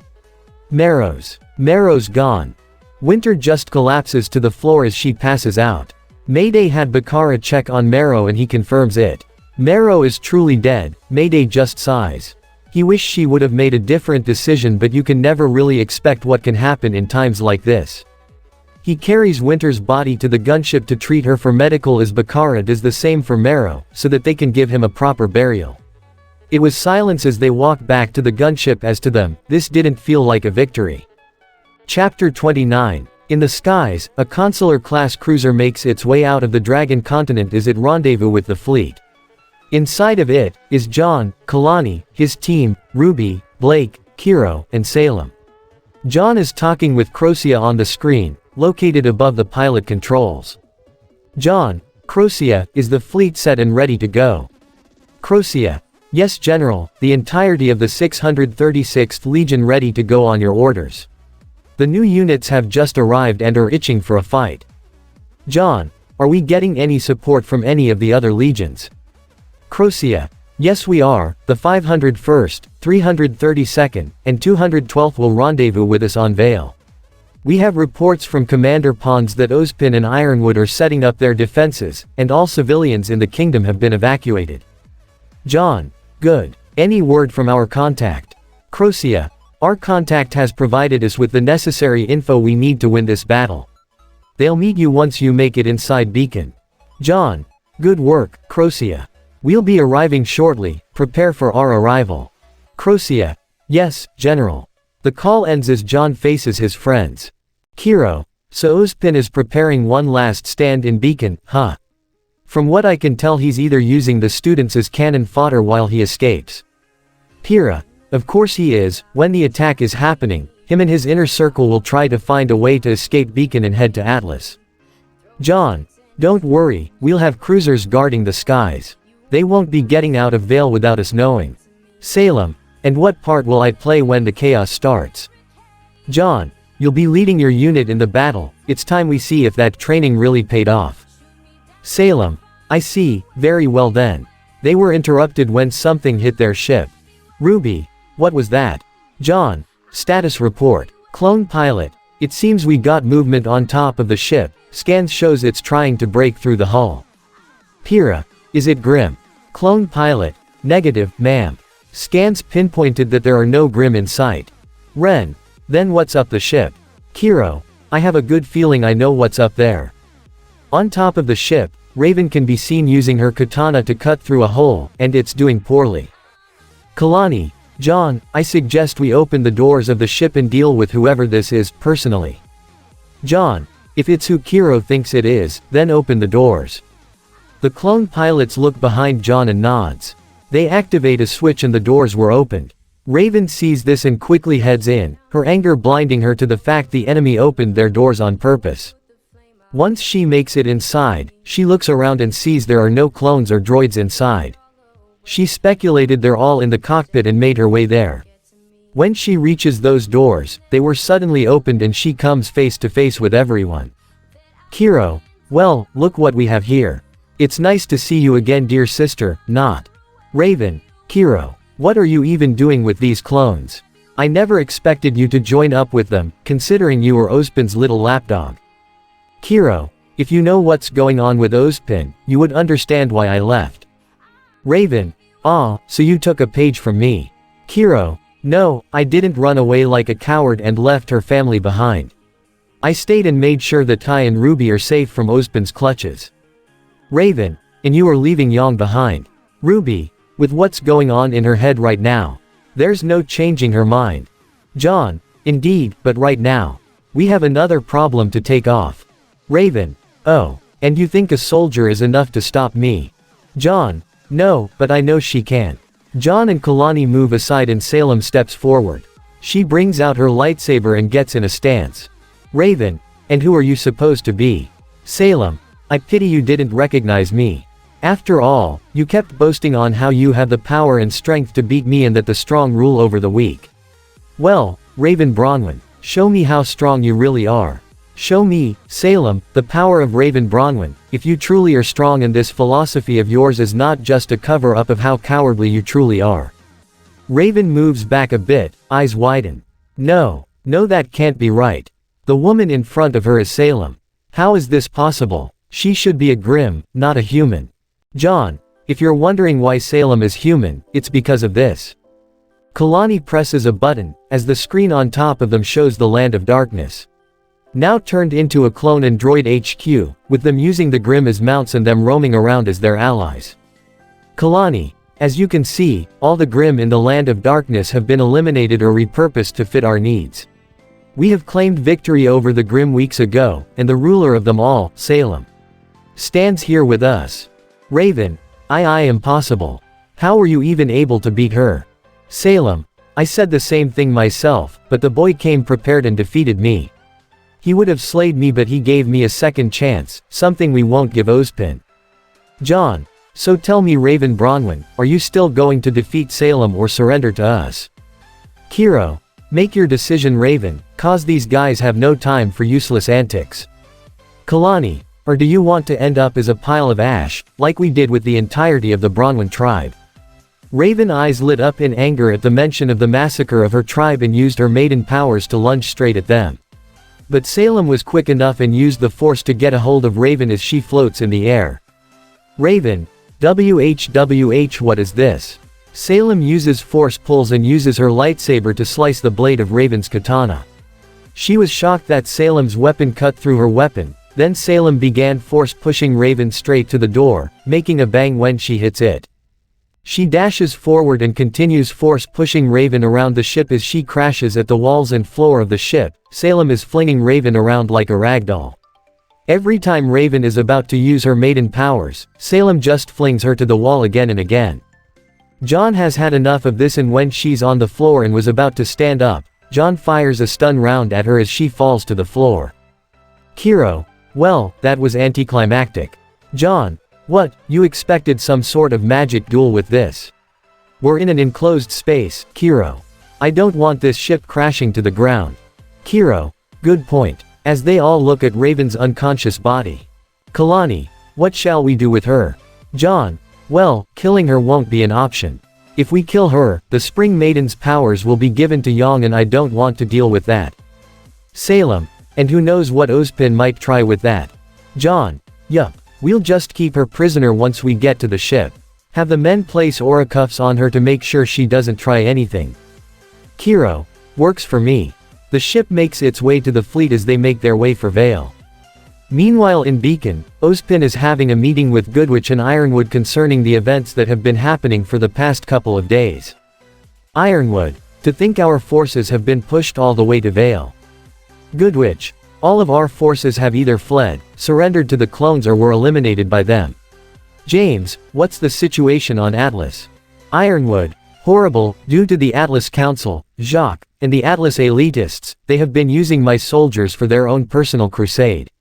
Marrow's gone. Winter just collapses to the floor as she passes out. Mayday had Bakara check on Marrow and he confirms it. Marrow is truly dead. Mayday just sighs. He wished she would have made a different decision, but you can never really expect what can happen in times like this. He carries Winter's body to the gunship to treat her for medical as Bakara does the same for Marrow, so that they can give him a proper burial. It was silence as they walked back to the gunship. As to them, this didn't feel like a victory. Chapter 29. In the skies, a Consular-class cruiser makes its way out of the Dragon continent as it rendezvous with the fleet. Inside of it, is John, Kalani, his team, RWBY, Blake, Kiro, and Salem. John is talking with Crocia on the screen, located above the pilot controls. John, Crocia, is the fleet set and ready to go? Crocia, yes General, the entirety of the 636th Legion ready to go on your orders. The new units have just arrived and are itching for a fight. John, are we getting any support from any of the other legions? Crocia, yes we are, the 501st, 332nd, and 212th will rendezvous with us on Vale. We have reports from Commander Pons that Ozpin and Ironwood are setting up their defenses, and all civilians in the kingdom have been evacuated. John, good. Any word from our contact? Crocia, our contact has provided us with the necessary info we need to win this battle. They'll meet you once you make it inside Beacon. John, good work, Crocia. We'll be arriving shortly, prepare for our arrival. Crocia, yes, General. The call ends as John faces his friends. Kiro, so Ozpin is preparing one last stand in Beacon, huh? From what I can tell he's either using the students as cannon fodder while he escapes. Kira, of course he is. When the attack is happening, him and his inner circle will try to find a way to escape Beacon and head to Atlas. John, don't worry, we'll have cruisers guarding the skies. They won't be getting out of Vale without us knowing. Salem, and what part will I play when the chaos starts? John, you'll be leading your unit in the battle. It's time we see if that training really paid off. Salem, I see, very well then. They were interrupted when something hit their ship. RWBY, what was that? John, status report. Clone pilot, it seems we got movement on top of the ship. Scans shows it's trying to break through the hull. Kira, is it Grimm? Clone pilot, negative, ma'am. Scans pinpointed that there are no Grimm in sight. Ren, Then what's up the ship? Kiro, I have a good feeling I know what's up there. On top of the ship, Raven can be seen using her katana to cut through a hole, and it's doing poorly. Kalani, John, I suggest we open the doors of the ship and deal with whoever this is, personally. John, if it's who Kiro thinks it is, then open the doors. The clone pilots look behind John and nods. They activate a switch and the doors were opened. Raven sees this and quickly heads in, her anger blinding her to the fact the enemy opened their doors on purpose. Once she makes it inside, she looks around and sees there are no clones or droids inside. She speculated they're all in the cockpit and made her way there. When she reaches those doors, they were suddenly opened and she comes face to face with everyone. Kiro, well, look what we have here. It's nice to see you again, dear sister, not. Raven, Kiro, what are you even doing with these clones? I never expected you to join up with them, considering you were Ozpin's little lapdog. Kiro, if you know what's going on with Ozpin, you would understand why I left. Raven, ah, so you took a page from me. Kiro, no, I didn't run away like a coward and left her family behind. I stayed and made sure that Tai and RWBY are safe from Ozpin's clutches. Raven, and you are leaving Yang behind. RWBY, with what's going on in her head right now, there's no changing her mind. John, indeed, but right now, we have another problem to take off. Raven, oh, and you think a soldier is enough to stop me? John, no, but I know she can. John and Kalani move aside and Salem steps forward. She brings out her lightsaber and gets in a stance. Raven, and who are you supposed to be? Salem, I pity you didn't recognize me. After all, you kept boasting on how you have the power and strength to beat me and that the strong rule over the weak. Well, Raven Bronwyn, show me how strong you really are. Show me, Salem, the power of Raven Bronwyn, if you truly are strong and this philosophy of yours is not just a cover-up of how cowardly you truly are. Raven moves back a bit, eyes widen. No, that can't be right. The woman in front of her is Salem. How is this possible? She should be a Grimm, not a human. John, if you're wondering why Salem is human, it's because of this. Kalani presses a button, as the screen on top of them shows the Land of Darkness. Now turned into a clone and droid HQ, with them using the Grimm as mounts and them roaming around as their allies. Kalani, as you can see, all the Grimm in the Land of Darkness have been eliminated or repurposed to fit our needs. We have claimed victory over the Grimm weeks ago, and the ruler of them all, Salem, stands here with us. Raven, impossible. How were you even able to beat her? Salem, I said the same thing myself, but the boy came prepared and defeated me. He would have slayed me but he gave me a second chance, something we won't give Ozpin. John, so tell me Raven Bronwyn, are you still going to defeat Salem or surrender to us? Kiro, make your decision Raven, cause these guys have no time for useless antics. Kalani, or do you want to end up as a pile of ash, like we did with the entirety of the Bronwyn tribe? Raven eyes lit up in anger at the mention of the massacre of her tribe and used her maiden powers to lunge straight at them. But Salem was quick enough and used the force to get a hold of Raven as she floats in the air. Raven, WHWH, what is this? Salem uses force pulls and uses her lightsaber to slice the blade of Raven's katana. She was shocked that Salem's weapon cut through her weapon, then Salem began force pushing Raven straight to the door, making a bang when she hits it. She dashes forward and continues force pushing Raven around the ship as she crashes at the walls and floor of the ship. Salem is flinging Raven around like a ragdoll. Every time Raven is about to use her maiden powers, Salem just flings her to the wall again and again. John has had enough of this and when she's on the floor and was about to stand up, John fires a stun round at her as she falls to the floor. Kiro, well, that was anticlimactic. John, what, you expected some sort of magic duel with this? We're in an enclosed space, Kiro. I don't want this ship crashing to the ground. Kiro, good point. As they all look at Raven's unconscious body. Kalani, what shall we do with her? John, well, killing her won't be an option. If we kill her, the Spring Maiden's powers will be given to Yang and I don't want to deal with that. Salem, and who knows what Ozpin might try with that. John, yup. We'll just keep her prisoner once we get to the ship. Have the men place aura cuffs on her to make sure she doesn't try anything. Kiro, works for me. The ship makes its way to the fleet as they make their way for Vale. Meanwhile in Beacon, Ozpin is having a meeting with Goodwitch and Ironwood concerning the events that have been happening for the past couple of days. Ironwood, to think our forces have been pushed all the way to Vale. Goodwitch, all of our forces have either fled, surrendered to the clones or were eliminated by them. James, what's the situation on Atlas? Ironwood, horrible, due to the Atlas Council, Jacques, and the Atlas elitists, they have been using my soldiers for their own personal crusade.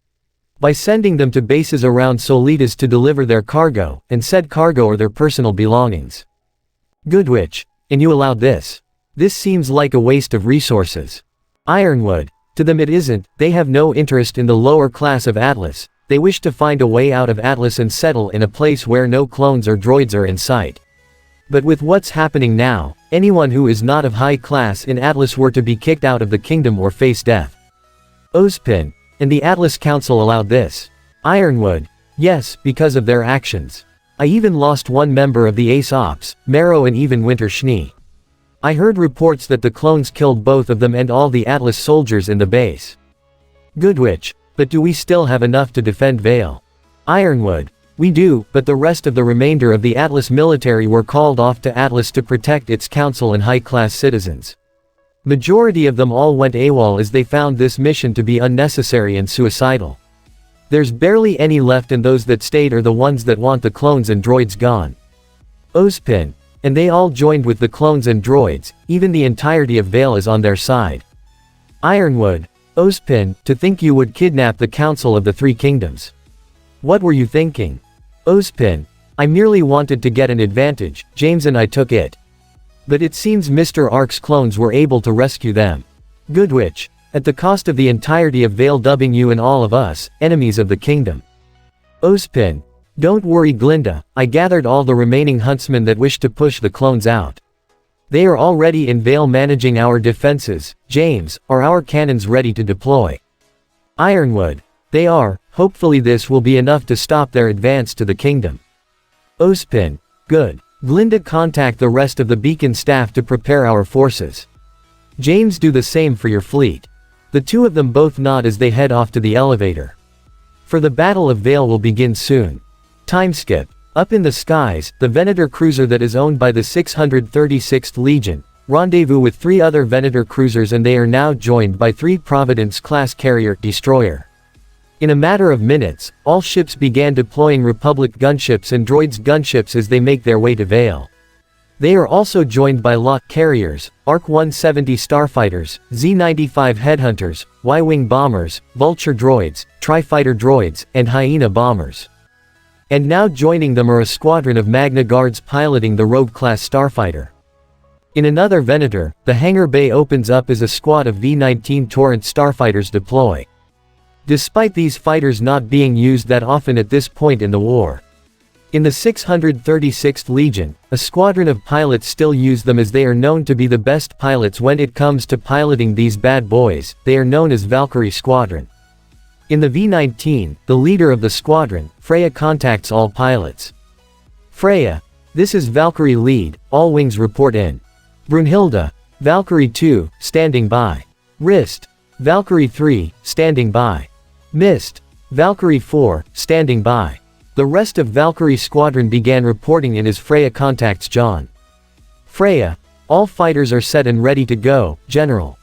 By sending them to bases around Solitas to deliver their cargo, and said cargo or their personal belongings. Goodwitch, and you allowed this? This seems like a waste of resources. Ironwood, to them it isn't, they have no interest in the lower class of Atlas, they wish to find a way out of Atlas and settle in a place where no clones or droids are in sight. But with what's happening now, anyone who is not of high class in Atlas were to be kicked out of the kingdom or face death. Ozpin, and the Atlas Council allowed this? Ironwood, yes, because of their actions. I even lost one member of the Ace Ops, Marrow and even Winter Schnee. I heard reports that the clones killed both of them and all the Atlas soldiers in the base. Goodwitch, but do we still have enough to defend Vale? Ironwood, we do, but the rest of the remainder of the Atlas military were called off to Atlas to protect its council and high-class citizens. Majority of them all went AWOL as they found this mission to be unnecessary and suicidal. There's barely any left and those that stayed are the ones that want the clones and droids gone. Ozpin, and they all joined with the clones and droids, even the entirety of Vale is on their side. Ironwood, Ozpin, to think you would kidnap the Council of the Three Kingdoms. What were you thinking? Ozpin, I merely wanted to get an advantage, James and I took it. But it seems Mr. Ark's clones were able to rescue them. Goodwitch, at the cost of the entirety of Vale dubbing you and all of us, enemies of the kingdom. Ozpin, don't worry Glinda, I gathered all the remaining huntsmen that wish to push the clones out. They are already in Vale managing our defenses, James, are our cannons ready to deploy? Ironwood, they are, hopefully this will be enough to stop their advance to the kingdom. Ozpin, good. Glinda contact the rest of the Beacon staff to prepare our forces. James do the same for your fleet. The two of them both nod as they head off to the elevator. For the Battle of Vale will begin soon. Time skip. Up in the skies, the Venator cruiser that is owned by the 636th Legion, rendezvous with 3 other Venator cruisers and they are now joined by 3 Providence-class carrier destroyer. In a matter of minutes, all ships began deploying Republic gunships and droids gunships as they make their way to Vale. They are also joined by lot carriers, ARC-170 starfighters, Z-95 headhunters, Y-wing bombers, vulture droids, tri-fighter droids, and hyena bombers. And now joining them are a squadron of Magna Guards piloting the Rogue-class starfighter. In another Venator, the hangar bay opens up as a squad of V-19 Torrent starfighters deploy. Despite these fighters not being used that often at this point in the war. In the 636th Legion, a squadron of pilots still use them as they are known to be the best pilots when it comes to piloting these bad boys, they are known as Valkyrie Squadron. In the V-19, the leader of the squadron, Freya contacts all pilots. Freya, this is Valkyrie lead, all wings report in. Brunhilde, Valkyrie 2, standing by. Rist, Valkyrie 3, standing by. Mist, Valkyrie 4, standing by. The rest of Valkyrie squadron began reporting in as Freya contacts John. Freya, all fighters are set and ready to go, General.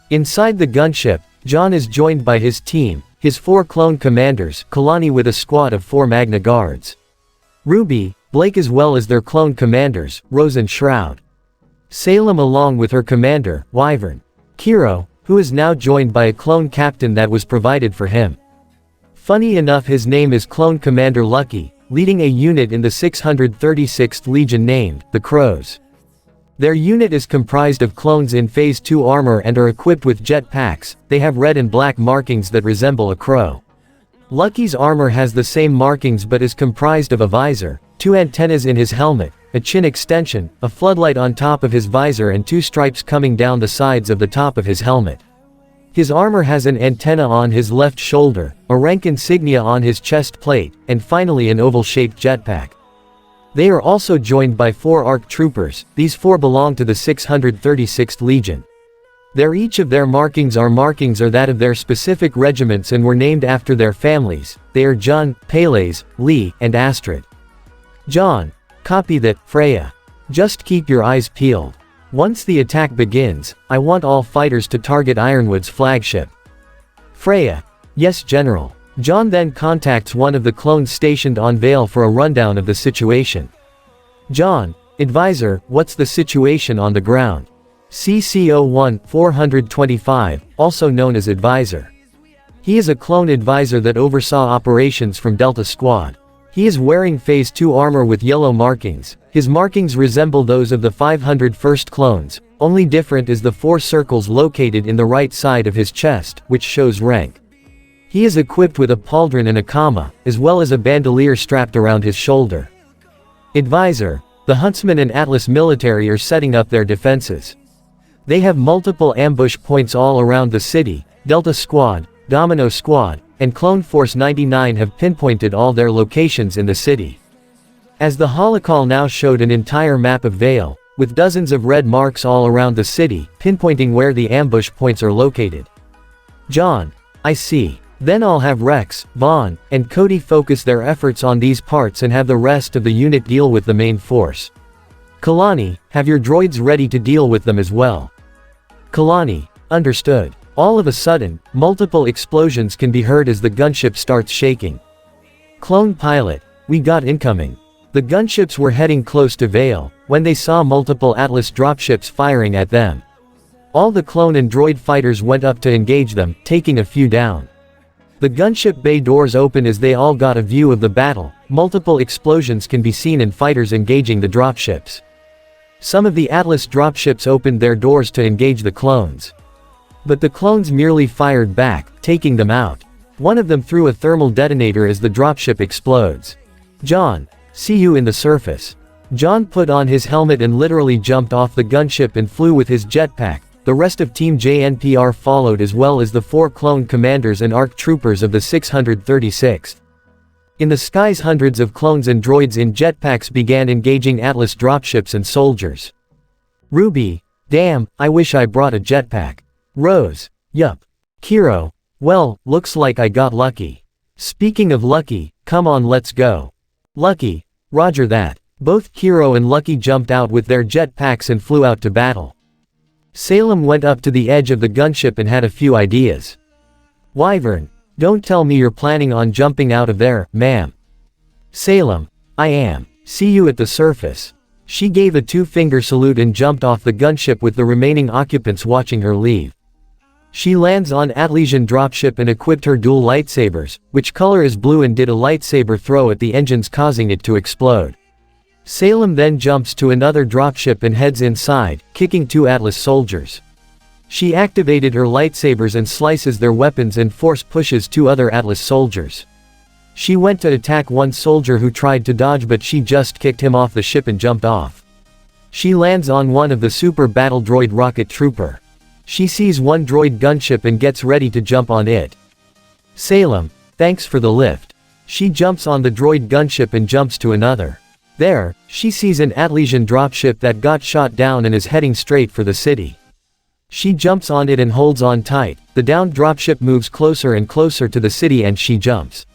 Inside the gunship, John is joined by his team, his 4 clone commanders, Kalani with a squad of 4 Magna Guards. Ruby, Blake as well as their clone commanders, Rose and Shroud. Salem along with her commander, Wyvern. Kiro, who is now joined by a clone captain that was provided for him. Funny enough his name is Clone Commander Lucky, leading a unit in the 636th Legion named, the Crows. Their unit is comprised of clones in Phase 2 armor and are equipped with jet packs, they have red and black markings that resemble a crow. Lucky's armor has the same markings but is comprised of a visor, 2 antennas in his helmet, a chin extension, a floodlight on top of his visor and 2 stripes coming down the sides of the top of his helmet. His armor has an antenna on his left shoulder, a rank insignia on his chest plate, and finally an oval-shaped jetpack. They are also joined by 4 ARC troopers, these 4 belong to the 636th Legion. Each of their markings are that of their specific regiments and were named after their families. They are Jaune, Pélés, Lee, and Astrid. Jaune. Copy that, Freya. Just keep your eyes peeled. Once the attack begins, I want all fighters to target Ironwood's flagship. Freya. Yes, General. Jaune then contacts one of the clones stationed on Vale for a rundown of the situation. Jaune. Advisor, what's the situation on the ground? CC-01-425, also known as Advisor. He is a clone advisor that oversaw operations from Delta Squad. He is wearing Phase 2 armor with yellow markings. His markings resemble those of the 501st clones, only different is the 4 circles located in the right side of his chest, which shows rank. He is equipped with a pauldron and a comma, as well as a bandolier strapped around his shoulder. Advisor. The Huntsman and Atlas military are setting up their defenses. They have multiple ambush points all around the city. Delta Squad, Domino Squad, and Clone Force 99 have pinpointed all their locations in the city. As the holocall now showed an entire map of Vale, with dozens of red marks all around the city, pinpointing where the ambush points are located. Jaune. I see. Then I'll have Rex, Vaughn, and Cody focus their efforts on these parts and have the rest of the unit deal with the main force. Kalani, have your droids ready to deal with them as well. Kalani. Understood. All of a sudden, multiple explosions can be heard as the gunship starts shaking. Clone pilot. We got incoming. The gunships were heading close to Vale, when they saw multiple Atlas dropships firing at them. All the clone and droid fighters went up to engage them, taking a few down. The gunship bay doors open as they all got a view of the battle. Multiple explosions can be seen and fighters engaging the dropships. Some of the Atlas dropships opened their doors to engage the clones. But the clones merely fired back, taking them out. One of them threw a thermal detonator as the dropship explodes. Jaune. See you in the surface. Jaune put on his helmet and literally jumped off the gunship and flew with his jetpack. The rest of Team JNPR followed as well as the 4 clone commanders and ARC troopers of the 636th. In the skies hundreds of clones and droids in jetpacks began engaging Atlas dropships and soldiers. RWBY. Damn, I wish I brought a jetpack. Rose. Yup. Kiro. Well, looks like I got lucky. Speaking of lucky, come on let's go. Lucky. Roger that. Both Kiro and Lucky jumped out with their jetpacks and flew out to battle. Salem went up to the edge of the gunship and had a few ideas. Wyvern. Don't tell me you're planning on jumping out of there, ma'am. Salem. I am. See you at the surface. She gave a 2-finger salute and jumped off the gunship with the remaining occupants watching her leave. She lands on Atlesian dropship and equipped her dual lightsabers, which color is blue, and did a lightsaber throw at the engines causing it to explode. Salem then jumps to another dropship and heads inside, kicking 2 Atlas soldiers. She activated her lightsabers and slices their weapons and force pushes 2 other Atlas soldiers. She went to attack one soldier who tried to dodge, but she just kicked him off the ship and jumped off. She lands on one of the super battle droid rocket trooper. She sees one droid gunship and gets ready to jump on it. Salem. Thanks for the lift. She jumps on the droid gunship and jumps to another. There, she sees an Atlesian dropship that got shot down and is heading straight for the city. She jumps on it and holds on tight. The downed dropship moves closer and closer to the city and she jumps.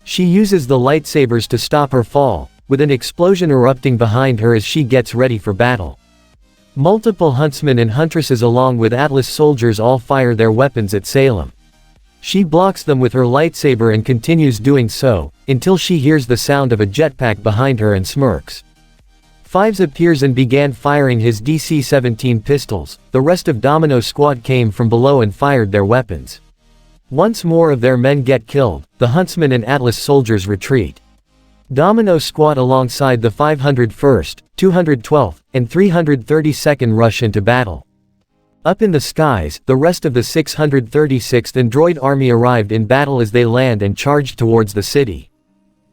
She uses the lightsabers to stop her fall, with an explosion erupting behind her as she gets ready for battle. Multiple huntsmen and huntresses along with Atlas soldiers all fire their weapons at Salem. She blocks them with her lightsaber and continues doing so, until she hears the sound of a jetpack behind her and smirks. Fives appears and began firing his DC-17 pistols. The rest of Domino Squad came from below and fired their weapons. Once more of their men get killed, the huntsmen and Atlas soldiers retreat. Domino Squad alongside the 501st, 212th, and 332nd rush into battle. Up in the skies, the rest of the 636th and droid army arrived in battle as they land and charged towards the city.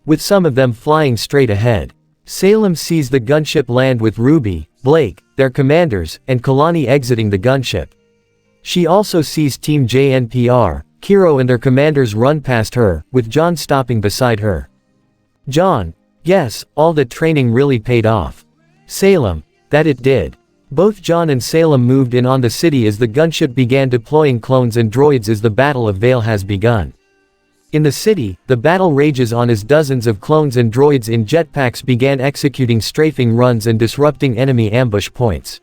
With some of them flying straight ahead. Salem sees the gunship land with RWBY, Blake, their commanders, and Kalani exiting the gunship. She also sees Team JNPR, Kiro and their commanders run past her, with Jaune stopping beside her. Jaune. Yes, all that training really paid off. Salem. That it did. Both John and Salem moved in on the city as the gunship began deploying clones and droids as the Battle of Vale has begun. In the city, the battle rages on as dozens of clones and droids in jetpacks began executing strafing runs and disrupting enemy ambush points.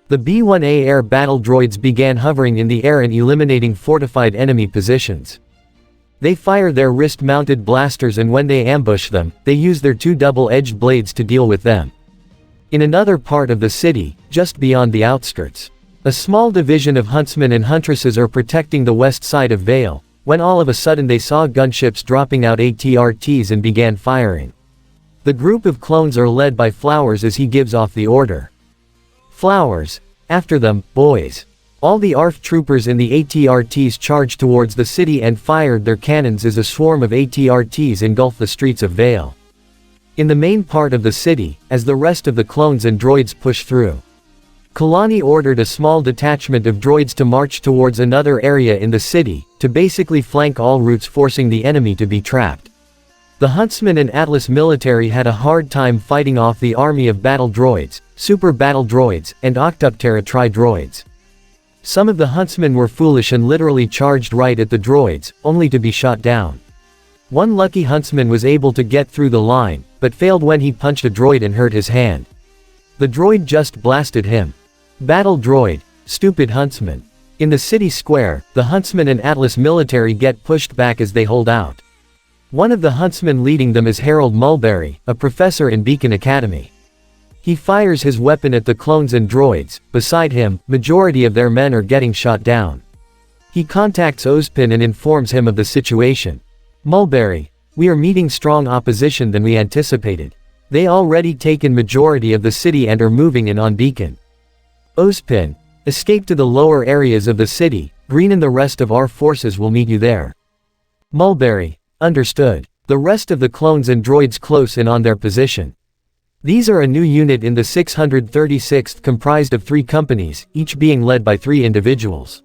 The B-1A air battle droids began hovering in the air and eliminating fortified enemy positions. They fire their wrist-mounted blasters, and when they ambush them, they use their two double-edged blades to deal with them. In another part of the city, just beyond the outskirts, a small division of huntsmen and huntresses are protecting the west side of Vale, when all of a sudden they saw gunships dropping out ATRTs and began firing. The group of clones are led by Flowers as he gives off the order. Flowers, after them, boys. All the ARF troopers in the ATRTs charged towards the city and fired their cannons as a swarm of ATRTs engulfed the streets of Vale. In the main part of the city, as the rest of the clones and droids push through, Kalani ordered a small detachment of droids to march towards another area in the city, to basically flank all routes, forcing the enemy to be trapped. The Huntsman and Atlas military had a hard time fighting off the army of battle droids, super battle droids, and Octoptera tri-droids. Some of the Huntsmen were foolish and literally charged right at the droids, only to be shot down. One lucky Huntsman was able to get through the line, but failed when he punched a droid and hurt his hand. The droid just blasted him. Battle droid, stupid Huntsman. In the city square, the Huntsman and Atlas military get pushed back as they hold out. One of the Huntsmen leading them is Harold Mulberry, a professor in Beacon Academy. He fires his weapon at the clones and droids. Beside him, majority of their men are getting shot down. He contacts Ozpin and informs him of the situation. Mulberry, we are meeting strong opposition than we anticipated. They already taken majority of the city and are moving in on Beacon. Ozpin, escape to the lower areas of the city. Green and the rest of our forces will meet you there. Mulberry, understood. The rest of the clones and droids close in on their position. These are a new unit in the 636th, comprised of 3 companies, each being led by 3 individuals.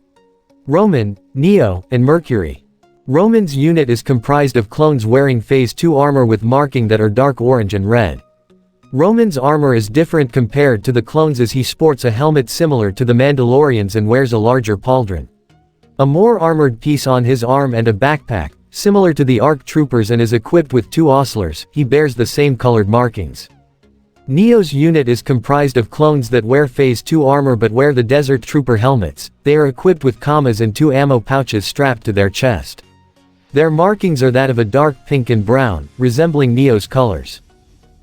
Roman, Neo, and Mercury. Roman's unit is comprised of clones wearing Phase 2 armor with marking that are dark orange and red. Roman's armor is different compared to the clones as he sports a helmet similar to the Mandalorians and wears a larger pauldron. A more armored piece on his arm and a backpack, similar to the ARC troopers, and is equipped with 2 ostlers. He bears the same colored markings. Neo's unit is comprised of clones that wear Phase 2 armor but wear the Desert Trooper helmets. They are equipped with commas and 2 ammo pouches strapped to their chest. Their markings are that of a dark pink and brown, resembling Neo's colors.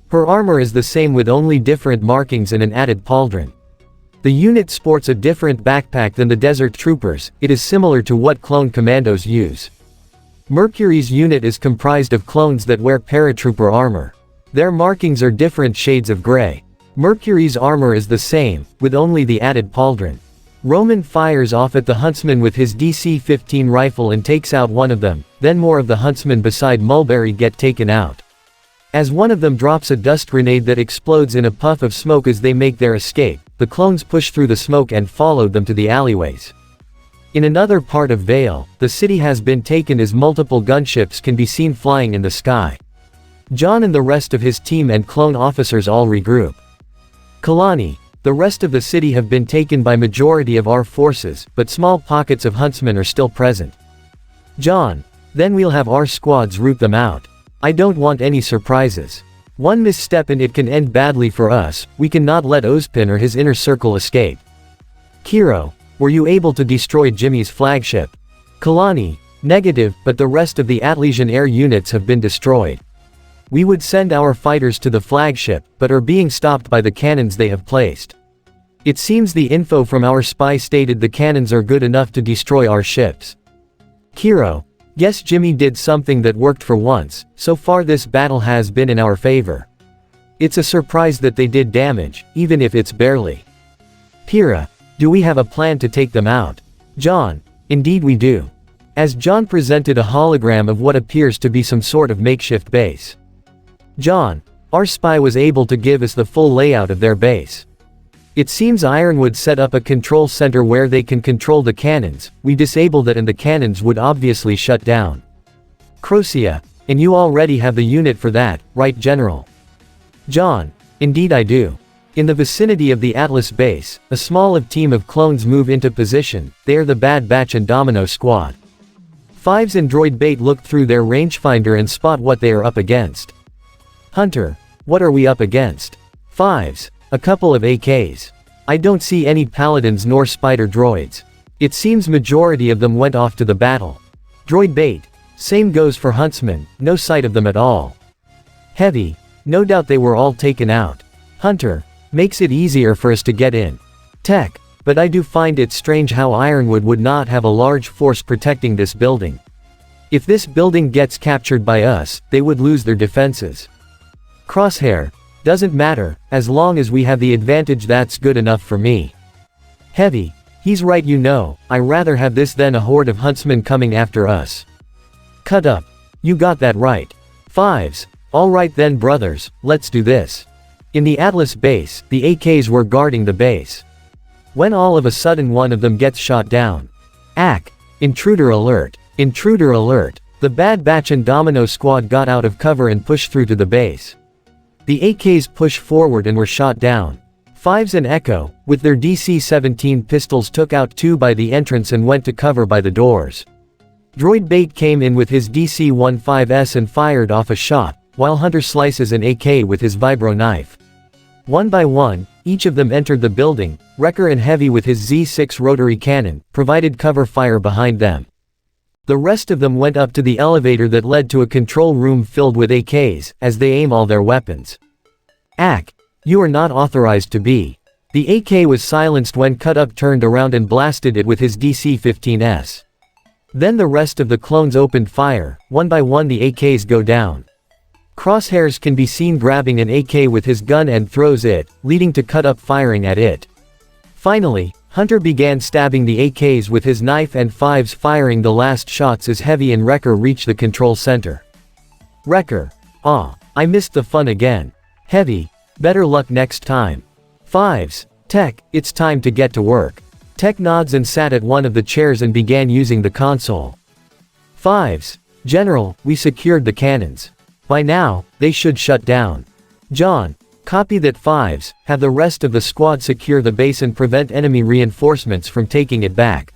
Her armor is the same with only different markings and an added pauldron. The unit sports a different backpack than the Desert Troopers. It is similar to what clone commandos use. Mercury's unit is comprised of clones that wear paratrooper armor. Their markings are different shades of gray. Mercury's armor is the same, with only the added pauldron. Roman fires off at the Huntsman with his DC-15 rifle and takes out one of them, then more of the Huntsmen beside Mulberry get taken out. As one of them drops a dust grenade that explodes in a puff of smoke as they make their escape, the clones push through the smoke and followed them to the alleyways. In another part of Vale, the city has been taken as multiple gunships can be seen flying in the sky. John and the rest of his team and clone officers all regroup. Kalani, the rest of the city have been taken by majority of our forces, but small pockets of huntsmen are still present. John, then we'll have our squads root them out. I don't want any surprises. One misstep and it can end badly for us. We cannot let Ozpin or his inner circle escape. Kiro, were you able to destroy Jimmy's flagship? Kalani, negative, but the rest of the Atlesian air units have been destroyed. We would send our fighters to the flagship, but are being stopped by the cannons they have placed. It seems the info from our spy stated the cannons are good enough to destroy our ships. Kiro, guess Jimmy did something that worked for once. So far this battle has been in our favor. It's a surprise that they did damage, even if it's barely. Pyrrha, do we have a plan to take them out? John, indeed we do. As John presented a hologram of what appears to be some sort of makeshift base. John, our spy was able to give us the full layout of their base. It seems Ironwood set up a control center where they can control the cannons. We disable that and the cannons would obviously shut down. Crocia, and you already have the unit for that, right General? John, indeed I do. In the vicinity of the Atlas base, a small team of clones move into position. They are the Bad Batch and Domino squad. Fives and Droid Bait look through their rangefinder and spot what they are up against. Hunter, what are we up against? Fives, a couple of AKs. I don't see any paladins nor spider droids. It seems majority of them went off to the battle. Droid Bait, same goes for Huntsman, no sight of them at all. Heavy, no doubt they were all taken out. Hunter, makes it easier for us to get in. Tech, but I do find it strange how Ironwood would not have a large force protecting this building. If this building gets captured by us, they would lose their defenses. Crosshair, doesn't matter, as long as we have the advantage that's good enough for me. Heavy, he's right you know, I rather have this than a horde of huntsmen coming after us. Cut up, you got that right. Fives, alright then brothers, let's do this. In the Atlas base, the AKs were guarding the base. When all of a sudden one of them gets shot down. Ack! Intruder alert! Intruder alert! The Bad Batch and Domino squad got out of cover and pushed through to the base. The AKs pushed forward and were shot down. Fives and Echo, with their DC-17 pistols took out two by the entrance and went to cover by the doors. Droid Bait came in with his DC-15S and fired off a shot, while Hunter slices an AK with his vibro knife. One by one, each of them entered the building. Wrecker and Heavy with his Z6 rotary cannon, provided cover fire behind them. The rest of them went up to the elevator that led to a control room filled with AKs, as they aim all their weapons. Ack! You are not authorized to be. The AK was silenced when Cut Up turned around and blasted it with his DC-15S. Then the rest of the clones opened fire. One by one the AKs go down. Crosshairs can be seen grabbing an AK with his gun and throws it, leading to Cut Up firing at it. Finally, Hunter began stabbing the AKs with his knife and Fives firing the last shots as Heavy and Wrecker reached the control center. Wrecker. I missed the fun again. Heavy. Better luck next time. Fives. Tech, it's time to get to work. Tech nods and sat at one of the chairs and began using the console. Fives. General, we secured the cannons. By now, they should shut down. John. Copy that. Fives, have the rest of the squad secure the base and prevent enemy reinforcements from taking it back.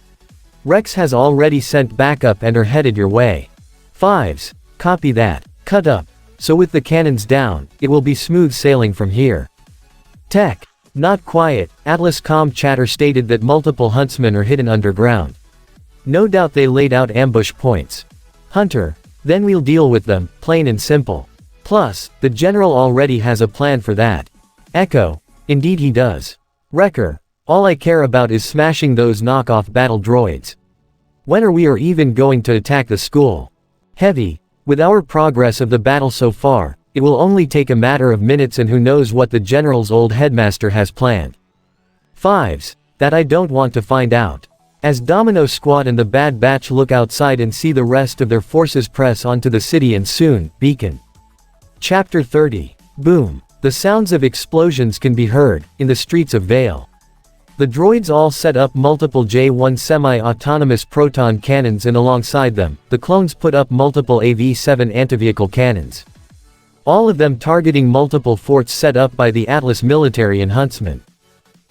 Rex has already sent backup and are headed your way. Fives. Copy that. Cut Up. So with the cannons down, it will be smooth sailing from here. Tech. Not quiet. Atlas comm chatter stated that multiple huntsmen are hidden underground. No doubt they laid out ambush points. Hunter. Then we'll deal with them, plain and simple. Plus, the general already has a plan for that. Echo. Indeed he does. Wrecker. All I care about is smashing those knockoff battle droids. When are we even going to attack the school? Heavy. With our progress of the battle so far, it will only take a matter of minutes and who knows what the general's old headmaster has planned. Fives. That I don't want to find out. As Domino Squad and the Bad Batch look outside and see the rest of their forces press onto the city and soon, Beacon. Chapter 30. Boom. The sounds of explosions can be heard, in the streets of Vale. The droids all set up multiple J1 semi-autonomous proton cannons and alongside them, the clones put up multiple AV-7 anti-vehicle cannons. All of them targeting multiple forts set up by the Atlas military and huntsmen.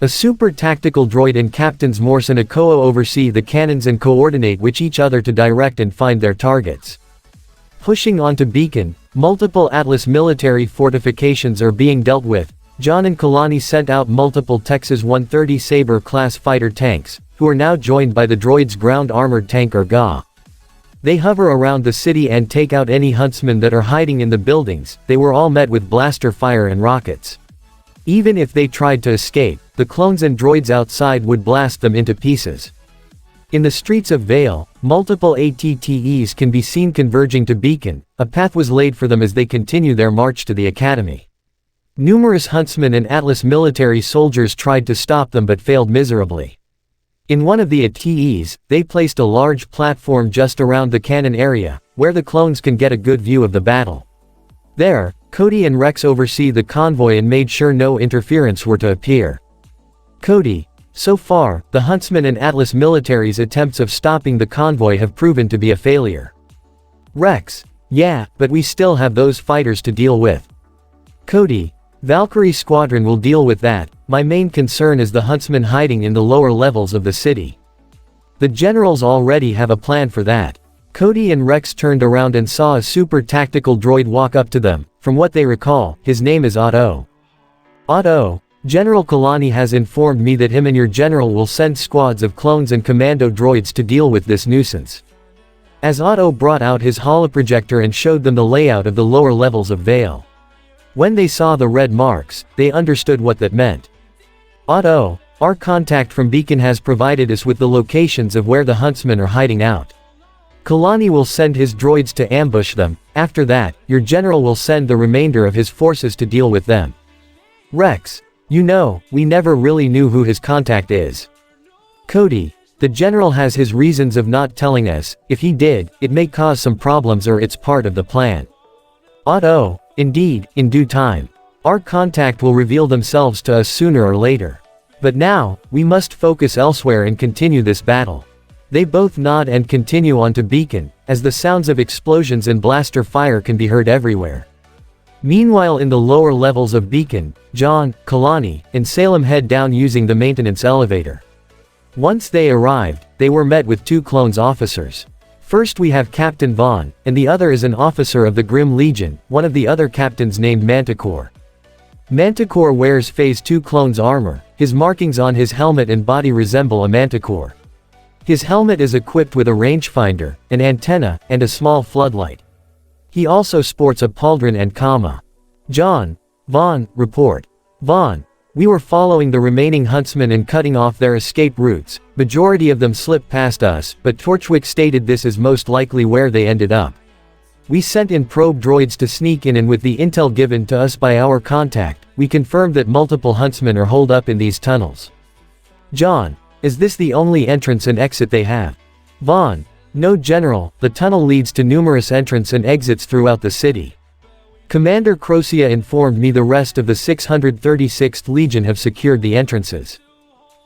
A super tactical droid and Captains Morse and Akoa oversee the cannons and coordinate with each other to direct and find their targets. Pushing onto Beacon, multiple Atlas military fortifications are being dealt with. John and Kalani sent out multiple Texas 130 Sabre-class fighter tanks, who are now joined by the droid's ground-armored tank GA. They hover around the city and take out any huntsmen that are hiding in the buildings. They were all met with blaster fire and rockets. Even if they tried to escape, the clones and droids outside would blast them into pieces. In the streets of Vale, multiple ATTEs can be seen converging to Beacon. A path was laid for them as they continue their march to the academy. Numerous huntsmen and Atlas military soldiers tried to stop them but failed miserably. In one of the ATTEs, they placed a large platform just around the cannon area, where the clones can get a good view of the battle. There, Cody and Rex oversee the convoy and made sure no interference were to appear. Cody. So far, the Huntsman and Atlas military's attempts of stopping the convoy have proven to be a failure. Rex. Yeah, but we still have those fighters to deal with. Cody. Valkyrie squadron will deal with that, my main concern is the huntsmen hiding in the lower levels of the city. The generals already have a plan for that. Cody and Rex turned around and saw a super tactical droid walk up to them. From what they recall, his name is Otto. Otto, General Kalani has informed me that him and your general will send squads of clones and commando droids to deal with this nuisance. As Otto brought out his holoprojector and showed them the layout of the lower levels of Vale. When they saw the red marks, they understood what that meant. Otto, our contact from Beacon has provided us with the locations of where the huntsmen are hiding out. Kalani will send his droids to ambush them. After that, your general will send the remainder of his forces to deal with them. Rex, you know, we never really knew who his contact is. Cody, the general has his reasons of not telling us. If he did, it may cause some problems or it's part of the plan. Otto, indeed, in due time. Our contact will reveal themselves to us sooner or later. But now, we must focus elsewhere and continue this battle. They both nod and continue on to Beacon, as the sounds of explosions and blaster fire can be heard everywhere. Meanwhile in the lower levels of Beacon, John, Kalani, and Salem head down using the maintenance elevator. Once they arrived, they were met with two clones officers. First we have Captain Vaughn, and the other is an officer of the Grimm Legion, one of the other captains named Manticore. Manticore wears Phase 2 clone's armor, his markings on his helmet and body resemble a manticore. His helmet is equipped with a rangefinder, an antenna, and a small floodlight. He also sports a pauldron and comma. John, Vaughn, report. Vaughn, we were following the remaining huntsmen and cutting off their escape routes. Majority of them slipped past us, but Torchwick stated this is most likely where they ended up. We sent in probe droids to sneak in, and with the intel given to us by our contact, we confirmed that multiple huntsmen are holed up in these tunnels. John, is this the only entrance and exit they have? Vaughn, no general, the tunnel leads to numerous entrance and exits throughout the city. Commander Crocia informed me the rest of the 636th Legion have secured the entrances.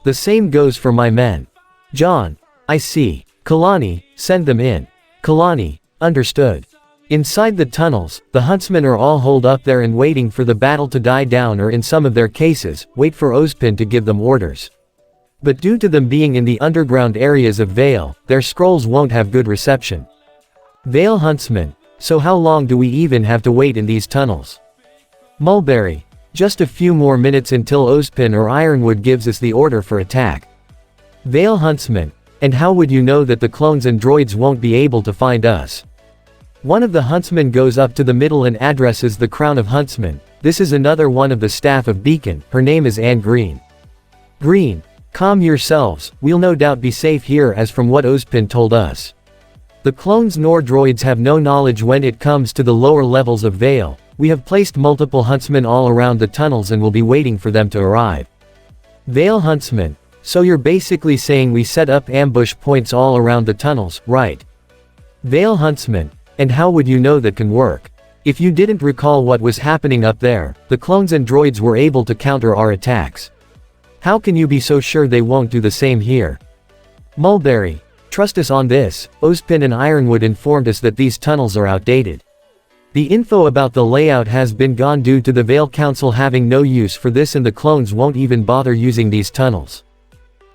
The same goes for my men. John, I see. Kalani, send them in. Kalani, understood. Inside the tunnels, the huntsmen are all holed up there and waiting for the battle to die down, or in some of their cases, wait for Ozpin to give them orders. But due to them being in the underground areas of Vale, their scrolls won't have good reception. Vale huntsmen, so how long do we even have to wait in these tunnels? Mulberry, just a few more minutes until Ozpin or Ironwood gives us the order for attack. Vale huntsmen, and how would you know that the clones and droids won't be able to find us? One of the huntsmen goes up to the middle and addresses the crown of huntsmen. This is another one of the staff of Beacon, her name is Anne Green. Green, calm yourselves, we'll no doubt be safe here, as from what Ozpin told us. The clones nor droids have no knowledge when it comes to the lower levels of Vale. We have placed multiple huntsmen all around the tunnels and will be waiting for them to arrive. Vale huntsmen, so you're basically saying we set up ambush points all around the tunnels, right? Vale huntsmen, and how would you know that can work? If you didn't recall what was happening up there, the clones and droids were able to counter our attacks. How can you be so sure they won't do the same here? Mulberry, trust us on this. Ozpin and Ironwood informed us that these tunnels are outdated. The info about the layout has been gone due to the Vale Council having no use for this, and the clones won't even bother using these tunnels.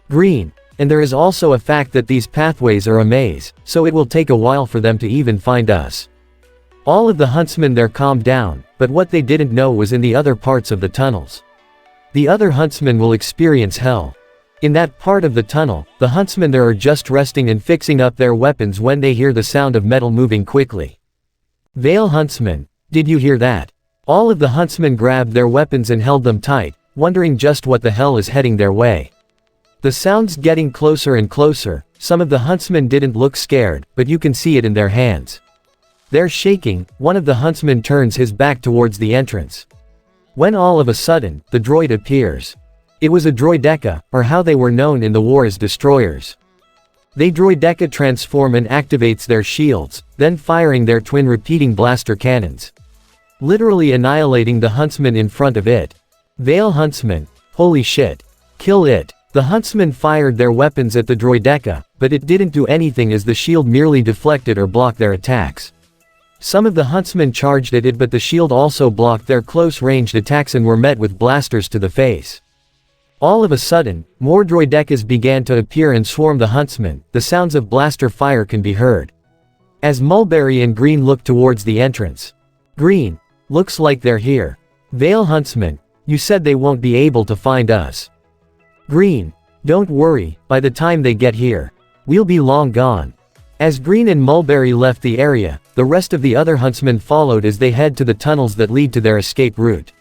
Green, and there is also a fact that these pathways are a maze, so it will take a while for them to even find us. All of the huntsmen there calmed down, but what they didn't know was in the other parts of the tunnels. The other huntsmen will experience hell. In that part of the tunnel, the huntsmen there are just resting and fixing up their weapons when they hear the sound of metal moving quickly. Vale huntsmen, did you hear that? All of the huntsmen grabbed their weapons and held them tight, wondering just what the hell is heading their way. The sound's getting closer and closer. Some of the huntsmen didn't look scared, but you can see it in their hands. They're shaking. One of the huntsmen turns his back towards the entrance. When all of a sudden, the droid appears. It was a droideka, or how they were known in the war as destroyers. They droideka transform and activates their shields, then firing their twin repeating blaster cannons, literally annihilating the huntsman in front of it. Vale huntsman, holy shit. Kill it. The huntsmen fired their weapons at the droideka, but it didn't do anything as the shield merely deflected or blocked their attacks. Some of the huntsmen charged at it, but the shield also blocked their close-ranged attacks and were met with blasters to the face. All of a sudden, more droidekas began to appear and swarm the huntsmen. The sounds of blaster fire can be heard. As Mulberry and Green look towards the entrance. Green, looks like they're here. Vale huntsman, you said they won't be able to find us. Green, don't worry, by the time they get here, we'll be long gone. As Green and Mulberry left the area, the rest of the other huntsmen followed as they head to the tunnels that lead to their escape route.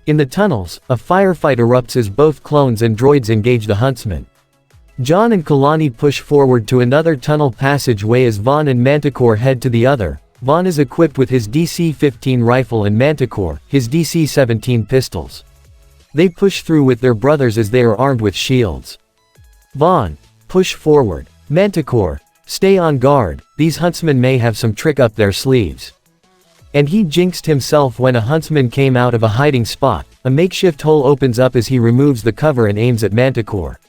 In the tunnels, a firefight erupts as both clones and droids engage the huntsmen. Jaune and Kalani push forward to another tunnel passageway as Vaughn and Manticore head to the other. Vaughn is equipped with his DC-15 rifle and Manticore, his DC-17 pistols. They push through with their brothers as they are armed with shields. Vaughn, push forward. Manticore, stay on guard, these huntsmen may have some trick up their sleeves. And he jinxed himself when a huntsman came out of a hiding spot. A makeshift hole opens up as he removes the cover and aims at Manticore.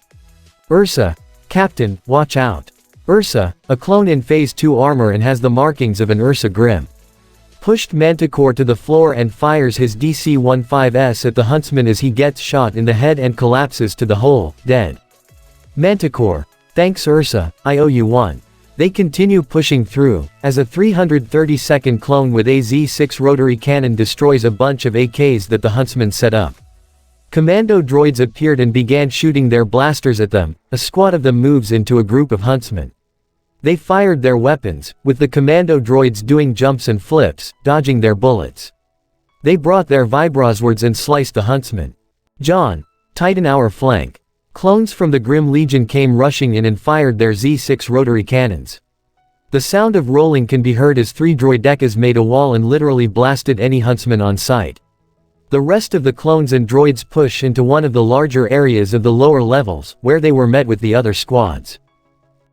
Ursa, Captain, watch out. Ursa, a clone in Phase 2 armor and has the markings of an Ursa Grimm. Pushed Manticore to the floor and fires his DC-15S at the huntsman as he gets shot in the head and collapses to the hole, dead. Manticore, thanks Ursa, I owe you one. They continue pushing through, as a 332nd clone with a Z6 rotary cannon destroys a bunch of AKs that the huntsmen set up. Commando droids appeared and began shooting their blasters at them. A squad of them moves into a group of huntsmen. They fired their weapons, with the commando droids doing jumps and flips, dodging their bullets. They brought their vibroswords and sliced the huntsmen. Jaune, tighten our flank. Clones from the Grimm Legion came rushing in and fired their Z6 rotary cannons. The sound of rolling can be heard as 3 droidekas made a wall and literally blasted any huntsman on sight. The rest of the clones and droids push into one of the larger areas of the lower levels, where they were met with the other squads.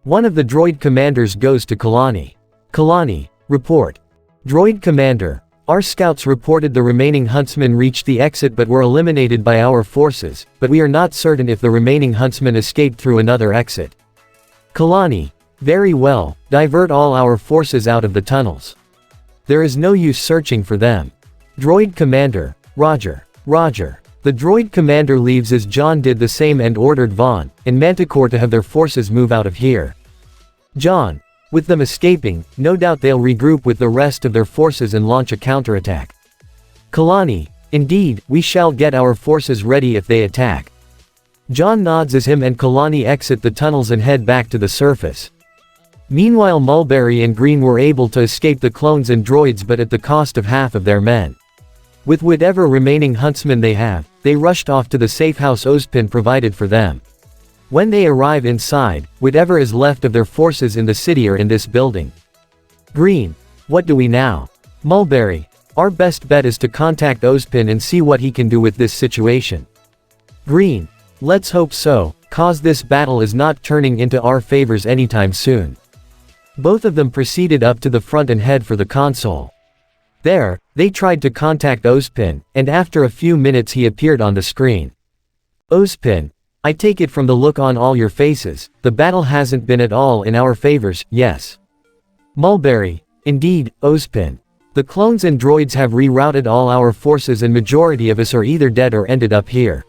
One of the droid commanders goes to Kalani. Kalani, report. Droid commander, our scouts reported the remaining huntsmen reached the exit but were eliminated by our forces, but we are not certain if the remaining huntsmen escaped through another exit. Kalani, very well, divert all our forces out of the tunnels. There is no use searching for them. Droid commander, Roger. Roger. The droid commander leaves as Jaune did the same and ordered Vaughn and Manticore to have their forces move out of here. Jaune, with them escaping, no doubt they'll regroup with the rest of their forces and launch a counterattack. Kalani, indeed, we shall get our forces ready if they attack. Jaune nods as him and Kalani exit the tunnels and head back to the surface. Meanwhile Mulberry and Green were able to escape the clones and droids but at the cost of half of their men. With whatever remaining huntsmen they have, they rushed off to the safe house Ozpin provided for them. When they arrive inside, whatever is left of their forces in the city are in this building. Green, what do we now? Mulberry, our best bet is to contact Ozpin and see what he can do with this situation. Green, let's hope so, cause this battle is not turning into our favors anytime soon. Both of them proceeded up to the front and head for the console. There, they tried to contact Ozpin, and after a few minutes he appeared on the screen. Ozpin, I take it from the look on all your faces, the battle hasn't been at all in our favors, yes. Mulberry, indeed, Ozpin. The clones and droids have rerouted all our forces and majority of us are either dead or ended up here.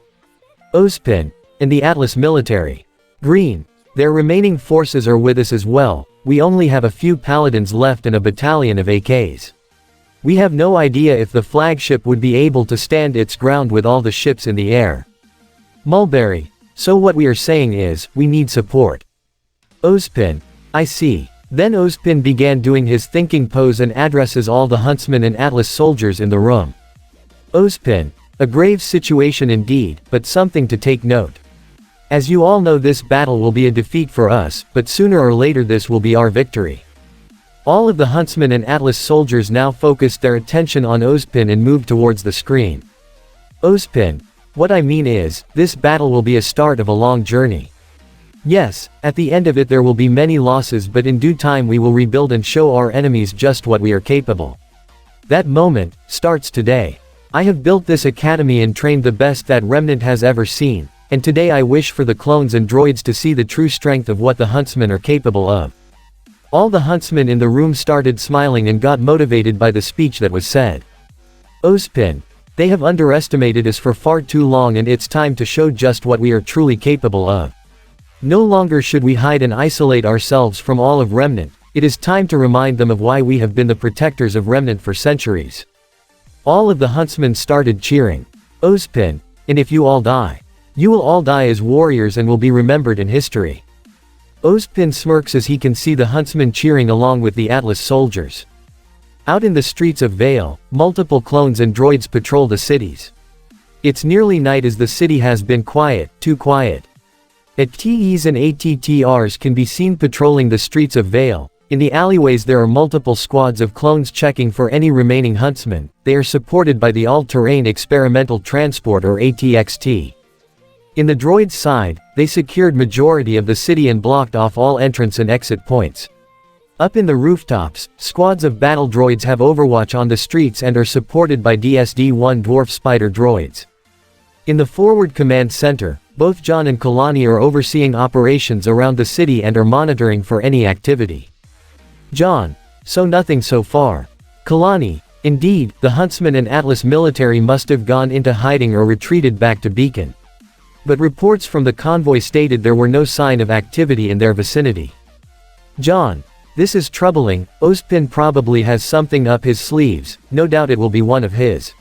Ozpin, and the Atlas military. Green, their remaining forces are with us as well, we only have a few paladins left and a battalion of AKs. We have no idea if the flagship would be able to stand its ground with all the ships in the air. Mulberry, so what we are saying is, we need support. Ozpin, I see. Then Ozpin began doing his thinking pose and addresses all the huntsmen and Atlas soldiers in the room. Ozpin, a grave situation indeed, but something to take note. As you all know, this battle will be a defeat for us, but sooner or later this will be our victory. All of the huntsmen and Atlas soldiers now focused their attention on Ozpin and moved towards the screen. Ozpin, what I mean is, this battle will be a start of a long journey. Yes, at the end of it there will be many losses, but in due time we will rebuild and show our enemies just what we are capable. That moment starts today. I have built this academy and trained the best that Remnant has ever seen, and today I wish for the clones and droids to see the true strength of what the huntsmen are capable of. All the huntsmen in the room started smiling and got motivated by the speech that was said. Ozpin. They have underestimated us for far too long, and it's time to show just what we are truly capable of. No longer should we hide and isolate ourselves from all of Remnant. It is time to remind them of why we have been the protectors of Remnant for centuries. All of the huntsmen started cheering. Ozpin. And if you all die, you will all die as warriors and will be remembered in history. Ozpin smirks as he can see the huntsmen cheering along with the Atlas soldiers. Out in the streets of Vale, multiple clones and droids patrol the cities. It's nearly night as the city has been quiet, too quiet. ATs and ATTRs can be seen patrolling the streets of Vale. In the alleyways there are multiple squads of clones checking for any remaining huntsmen. They are supported by the All-Terrain Experimental Transport or ATXT. In the droids' side, they secured majority of the city and blocked off all entrance and exit points. Up in the rooftops, squads of battle droids have overwatch on the streets and are supported by DSD-1 dwarf spider droids. In the forward command center, both Jaune and Kalani are overseeing operations around the city and are monitoring for any activity. Jaune. So nothing so far. Kalani. Indeed, the huntsmen and Atlas military must have gone into hiding or retreated back to Beacon. But reports from the convoy stated there were no sign of activity in their vicinity. Jaune. This is troubling. Ozpin probably has something up his sleeves, no doubt it will be one of his.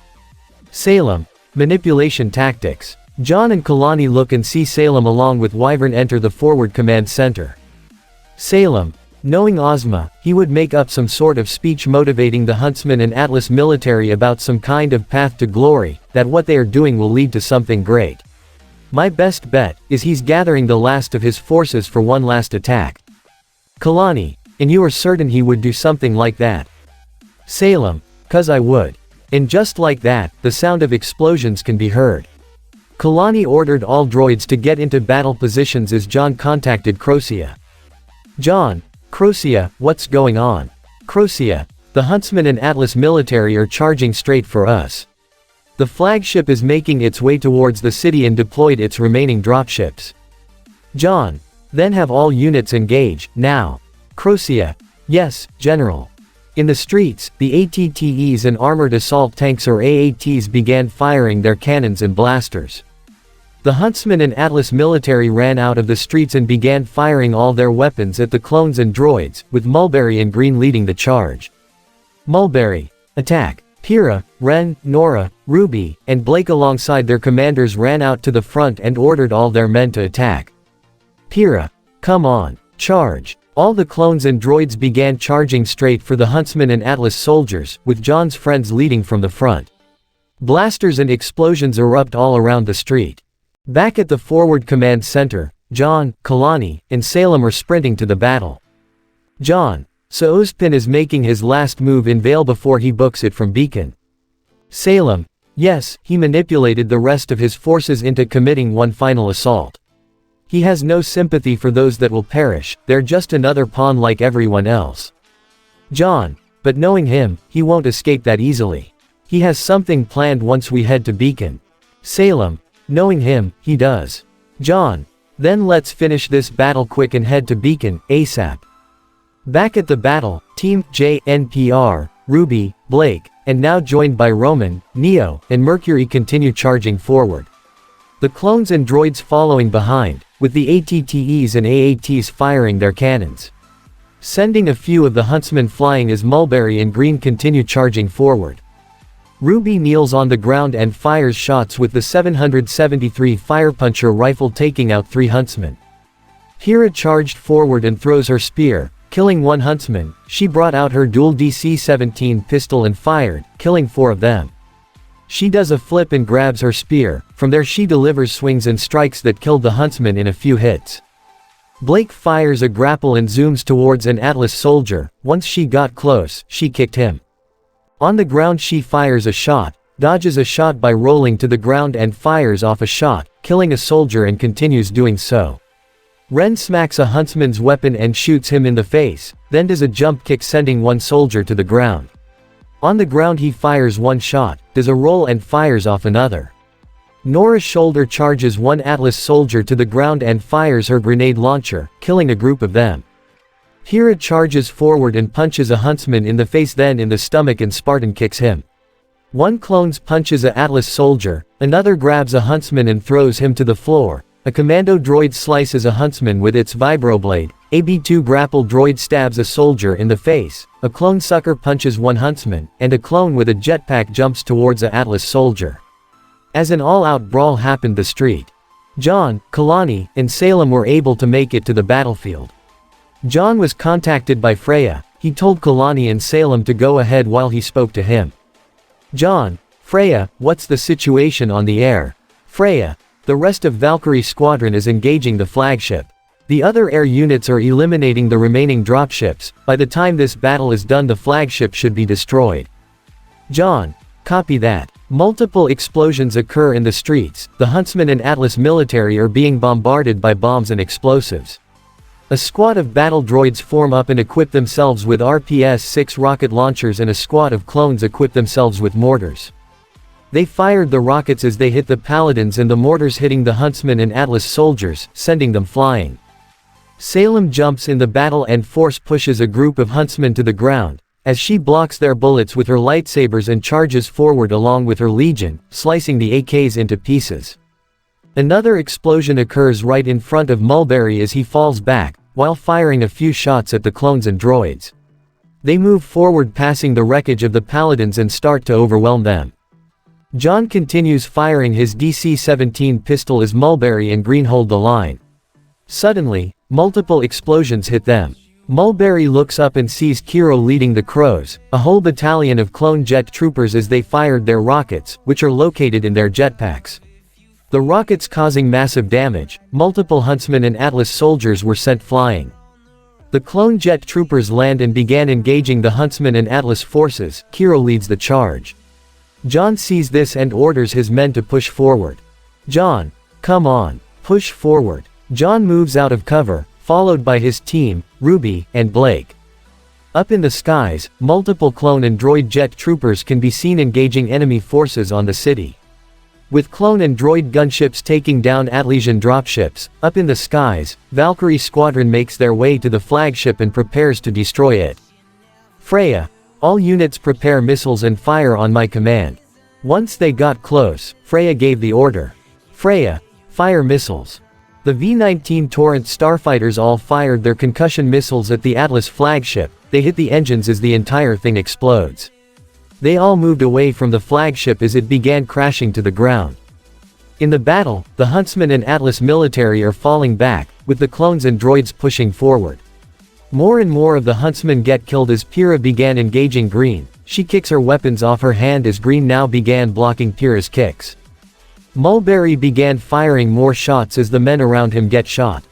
Salem. Manipulation tactics. Jaune and Kalani look and see Salem along with Wyvern enter the forward command center. Salem. Knowing Ozma, he would make up some sort of speech motivating the huntsmen and Atlas military about some kind of path to glory, that what they are doing will lead to something great. My best bet is he's gathering the last of his forces for one last attack. Kalani. And you are certain he would do something like that? Salem. 'Cause I would. And just like that, the sound of explosions can be heard. Kalani ordered all droids to get into battle positions as Jaune contacted Crocia. Jaune. Crocia, what's going on? Crocia. The huntsmen and Atlas military are charging straight for us. The flagship is making its way towards the city and deployed its remaining dropships. Jaune. Then have all units engage, now. Crocia. Yes, General. In the streets, the ATTEs and armored assault tanks or AATs began firing their cannons and blasters. The huntsmen and Atlas military ran out of the streets and began firing all their weapons at the clones and droids, with Mulberry and Green leading the charge. Mulberry. Attack. Pyrrha, Ren, Nora, RWBY, and Blake alongside their commanders ran out to the front and ordered all their men to attack. Pyrrha. Come on. Charge. All the clones and droids began charging straight for the huntsmen and Atlas soldiers, with Jaune's friends leading from the front. Blasters and explosions erupt all around the street. Back at the forward command center, Jaune, Kalani, and Salem are sprinting to the battle. Jaune. So Ozpin is making his last move in Vale before he books it from Beacon. Salem. Yes, he manipulated the rest of his forces into committing one final assault. He has no sympathy for those that will perish, they're just another pawn like everyone else. Jaune. But knowing him, he won't escape that easily. He has something planned once we head to Beacon. Salem. Knowing him, he does. Jaune. Then let's finish this battle quick and head to Beacon, ASAP. Back at the battle, Team J, NPR, RWBY, Blake, and now joined by Roman, Neo, and Mercury continue charging forward. The clones and droids following behind, with the ATTEs and AATs firing their cannons. Sending a few of the huntsmen flying as Mulberry and Green continue charging forward. RWBY kneels on the ground and fires shots with the 773 Firepuncher rifle taking out 3 huntsmen. Pyrrha charged forward and throws her spear, killing 1 huntsman. She brought out her dual DC-17 pistol and fired, killing 4 of them. She does a flip and grabs her spear. From there she delivers swings and strikes that killed the huntsman in a few hits. Blake fires a grapple and zooms towards an Atlas soldier. Once she got close, she kicked him. On the ground she fires a shot, dodges a shot by rolling to the ground and fires off a shot, killing a soldier and continues doing so. Ren smacks a huntsman's weapon and shoots him in the face, then does a jump kick sending 1 soldier to the ground. On the ground he fires 1 shot, does a roll and fires off another. Nora's shoulder charges 1 Atlas soldier to the ground and fires her grenade launcher, killing a group of them. Pyrrha charges forward and punches a huntsman in the face, then in the stomach, and Spartan kicks him. One clone punches a Atlas soldier, another grabs a huntsman and throws him to the floor. A commando droid slices a huntsman with its vibroblade. A B2 grapple droid stabs a soldier in the face. A clone sucker punches one huntsman, and a clone with a jetpack jumps towards a Atlas soldier. As an all-out brawl happened the street. Jaune, Kalani, and Salem were able to make it to the battlefield. Jaune was contacted by Freya. He told Kalani and Salem to go ahead while he spoke to him. Jaune: Freya, what's the situation on the air? Freya: the rest of Valkyrie squadron is engaging the flagship. The other air units are eliminating the remaining dropships. By the time this battle is done, the flagship should be destroyed. Jaune: copy that. Multiple explosions occur in the streets. The Huntsman and Atlas military are being bombarded by bombs and explosives. A squad of battle droids form up and equip themselves with RPS-6 rocket launchers, and a squad of clones equip themselves with mortars. They fired the rockets as they hit the paladins, and the mortars hitting the Huntsman and Atlas soldiers, sending them flying. Salem jumps in the battle and force pushes a group of huntsmen to the ground, as she blocks their bullets with her lightsabers and charges forward along with her legion, slicing the AKs into pieces. Another explosion occurs right in front of Mulberry as he falls back, while firing a few shots at the clones and droids. They move forward, passing the wreckage of the paladins, and start to overwhelm them. Jaune continues firing his DC-17 pistol as Mulberry and Green hold the line. Suddenly, multiple explosions hit them. Mulberry looks up and sees Kiro leading the Crows, a whole battalion of clone jet troopers, as they fired their rockets, which are located in their jetpacks. The rockets causing massive damage. Multiple Huntsmen and Atlas soldiers were sent flying. The clone jet troopers land and began engaging the Huntsmen and Atlas forces. Kiro leads the charge. Jaune sees this and orders his men to push forward. Jaune: come on, push forward. Jaune moves out of cover, followed by his team, RWBY, and Blake. Up in the skies, multiple clone and droid jet troopers can be seen engaging enemy forces on the city. With clone and droid gunships taking down Atlesian dropships, up in the skies, Valkyrie squadron makes their way to the flagship and prepares to destroy it. Freya: all units prepare missiles and fire on my command. Once they got close, Freya gave the order. Freya: fire missiles. The V-19 Torrent starfighters all fired their concussion missiles at the Atlas flagship. They hit the engines as the entire thing explodes. They all moved away from the flagship as it began crashing to the ground. In the battle, the Huntsman and Atlas military are falling back, with the clones and droids pushing forward. More and more of the Huntsmen get killed as Pyrrha began engaging Green. She kicks her weapons off her hand as Green now began blocking Pyrrha's kicks. Mulberry began firing more shots as the men around him get shot.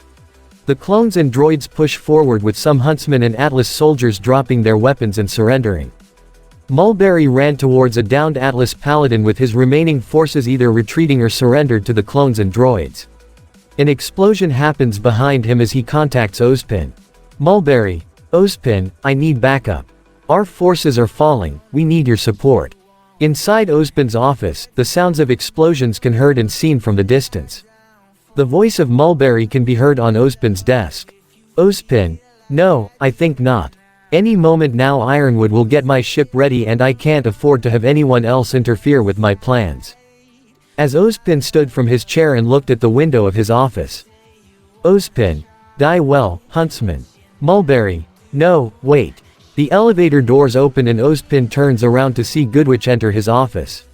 The clones and droids push forward, with some Huntsmen and Atlas soldiers dropping their weapons and surrendering. Mulberry ran towards a downed Atlas paladin, with his remaining forces either retreating or surrendered to the clones and droids. An explosion happens behind him as he contacts Ozpin. Mulberry: Ozpin, I need backup. Our forces are falling, we need your support. Inside Ozpin's office, the sounds of explosions can heard and seen from the distance. The voice of Mulberry can be heard on Ozpin's desk. Ozpin: no, I think not. Any moment now Ironwood will get my ship ready, and I can't afford to have anyone else interfere with my plans. As Ozpin stood from his chair and looked at the window of his office. Ozpin: die well, Huntsman. Mulberry: no, wait. The elevator doors open and Ozpin turns around to see Goodwitch enter his office.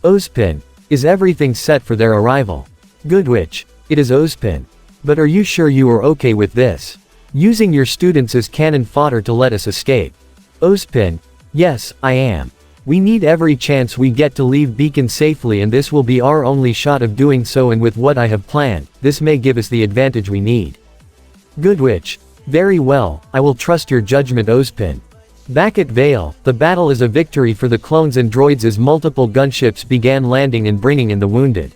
Ozpin: is everything set for their arrival? Goodwitch: it is, Ozpin. But are you sure you are okay with this? Using your students as cannon fodder to let us escape? Ozpin: yes, I am. We need every chance we get to leave Beacon safely, and this will be our only shot of doing so, and with what I have planned, this may give us the advantage we need. Goodwitch: very well, I will trust your judgment, Ozpin. Back at Vale, the battle is a victory for the clones and droids as multiple gunships began landing and bringing in the wounded.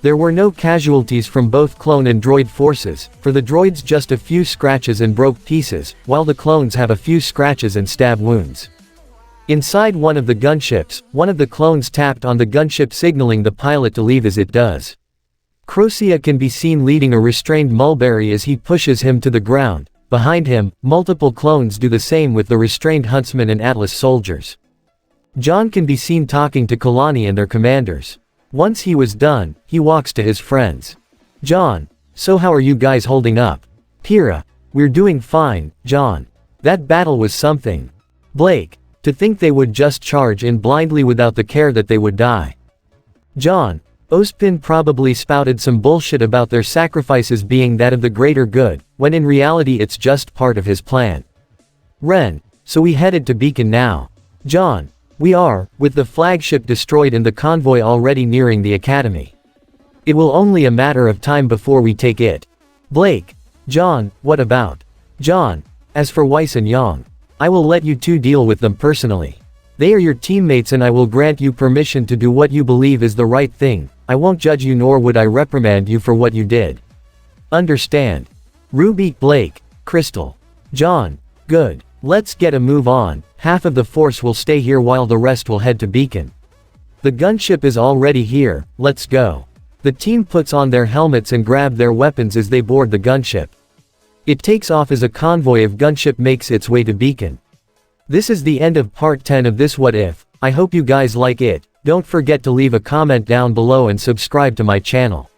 There were no casualties from both clone and droid forces. For the droids, just a few scratches and broke pieces, while the clones have a few scratches and stab wounds. Inside one of the gunships, one of the clones tapped on the gunship, signaling the pilot to leave as it does. Crocea can be seen leading a restrained Mulberry as he pushes him to the ground. Behind him, multiple clones do the same with the restrained huntsmen and Atlas soldiers. Jaune can be seen talking to Kalani and their commanders. Once he was done, he walks to his friends. Jaune, so how are you guys holding up? Kira, we're doing fine, Jaune. That battle was something. Blake, to think they would just charge in blindly without the care that they would die. Jaune, Ospin probably spouted some bullshit about their sacrifices being that of the greater good, when in reality it's just part of his plan. Ren, so we headed to Beacon now. Jaune, we are, with the flagship destroyed and the convoy already nearing the academy. It will only a matter of time before we take it. Blake, Jaune, what about? Jaune, as for Weiss and Yang, I will let you two deal with them personally. They are your teammates and I will grant you permission to do what you believe is the right thing. I won't judge you nor would I reprimand you for what you did. Understand? RWBY, Blake, Crystal. Jaune, good. Let's get a move on. Half of the force will stay here while the rest will head to Beacon. The gunship is already here, let's go. The team puts on their helmets and grab their weapons as they board the gunship. It takes off as a convoy of gunship makes its way to Beacon. This is the end of part 10 of this What If. I hope you guys like it. Don't forget to leave a comment down below and subscribe to my channel.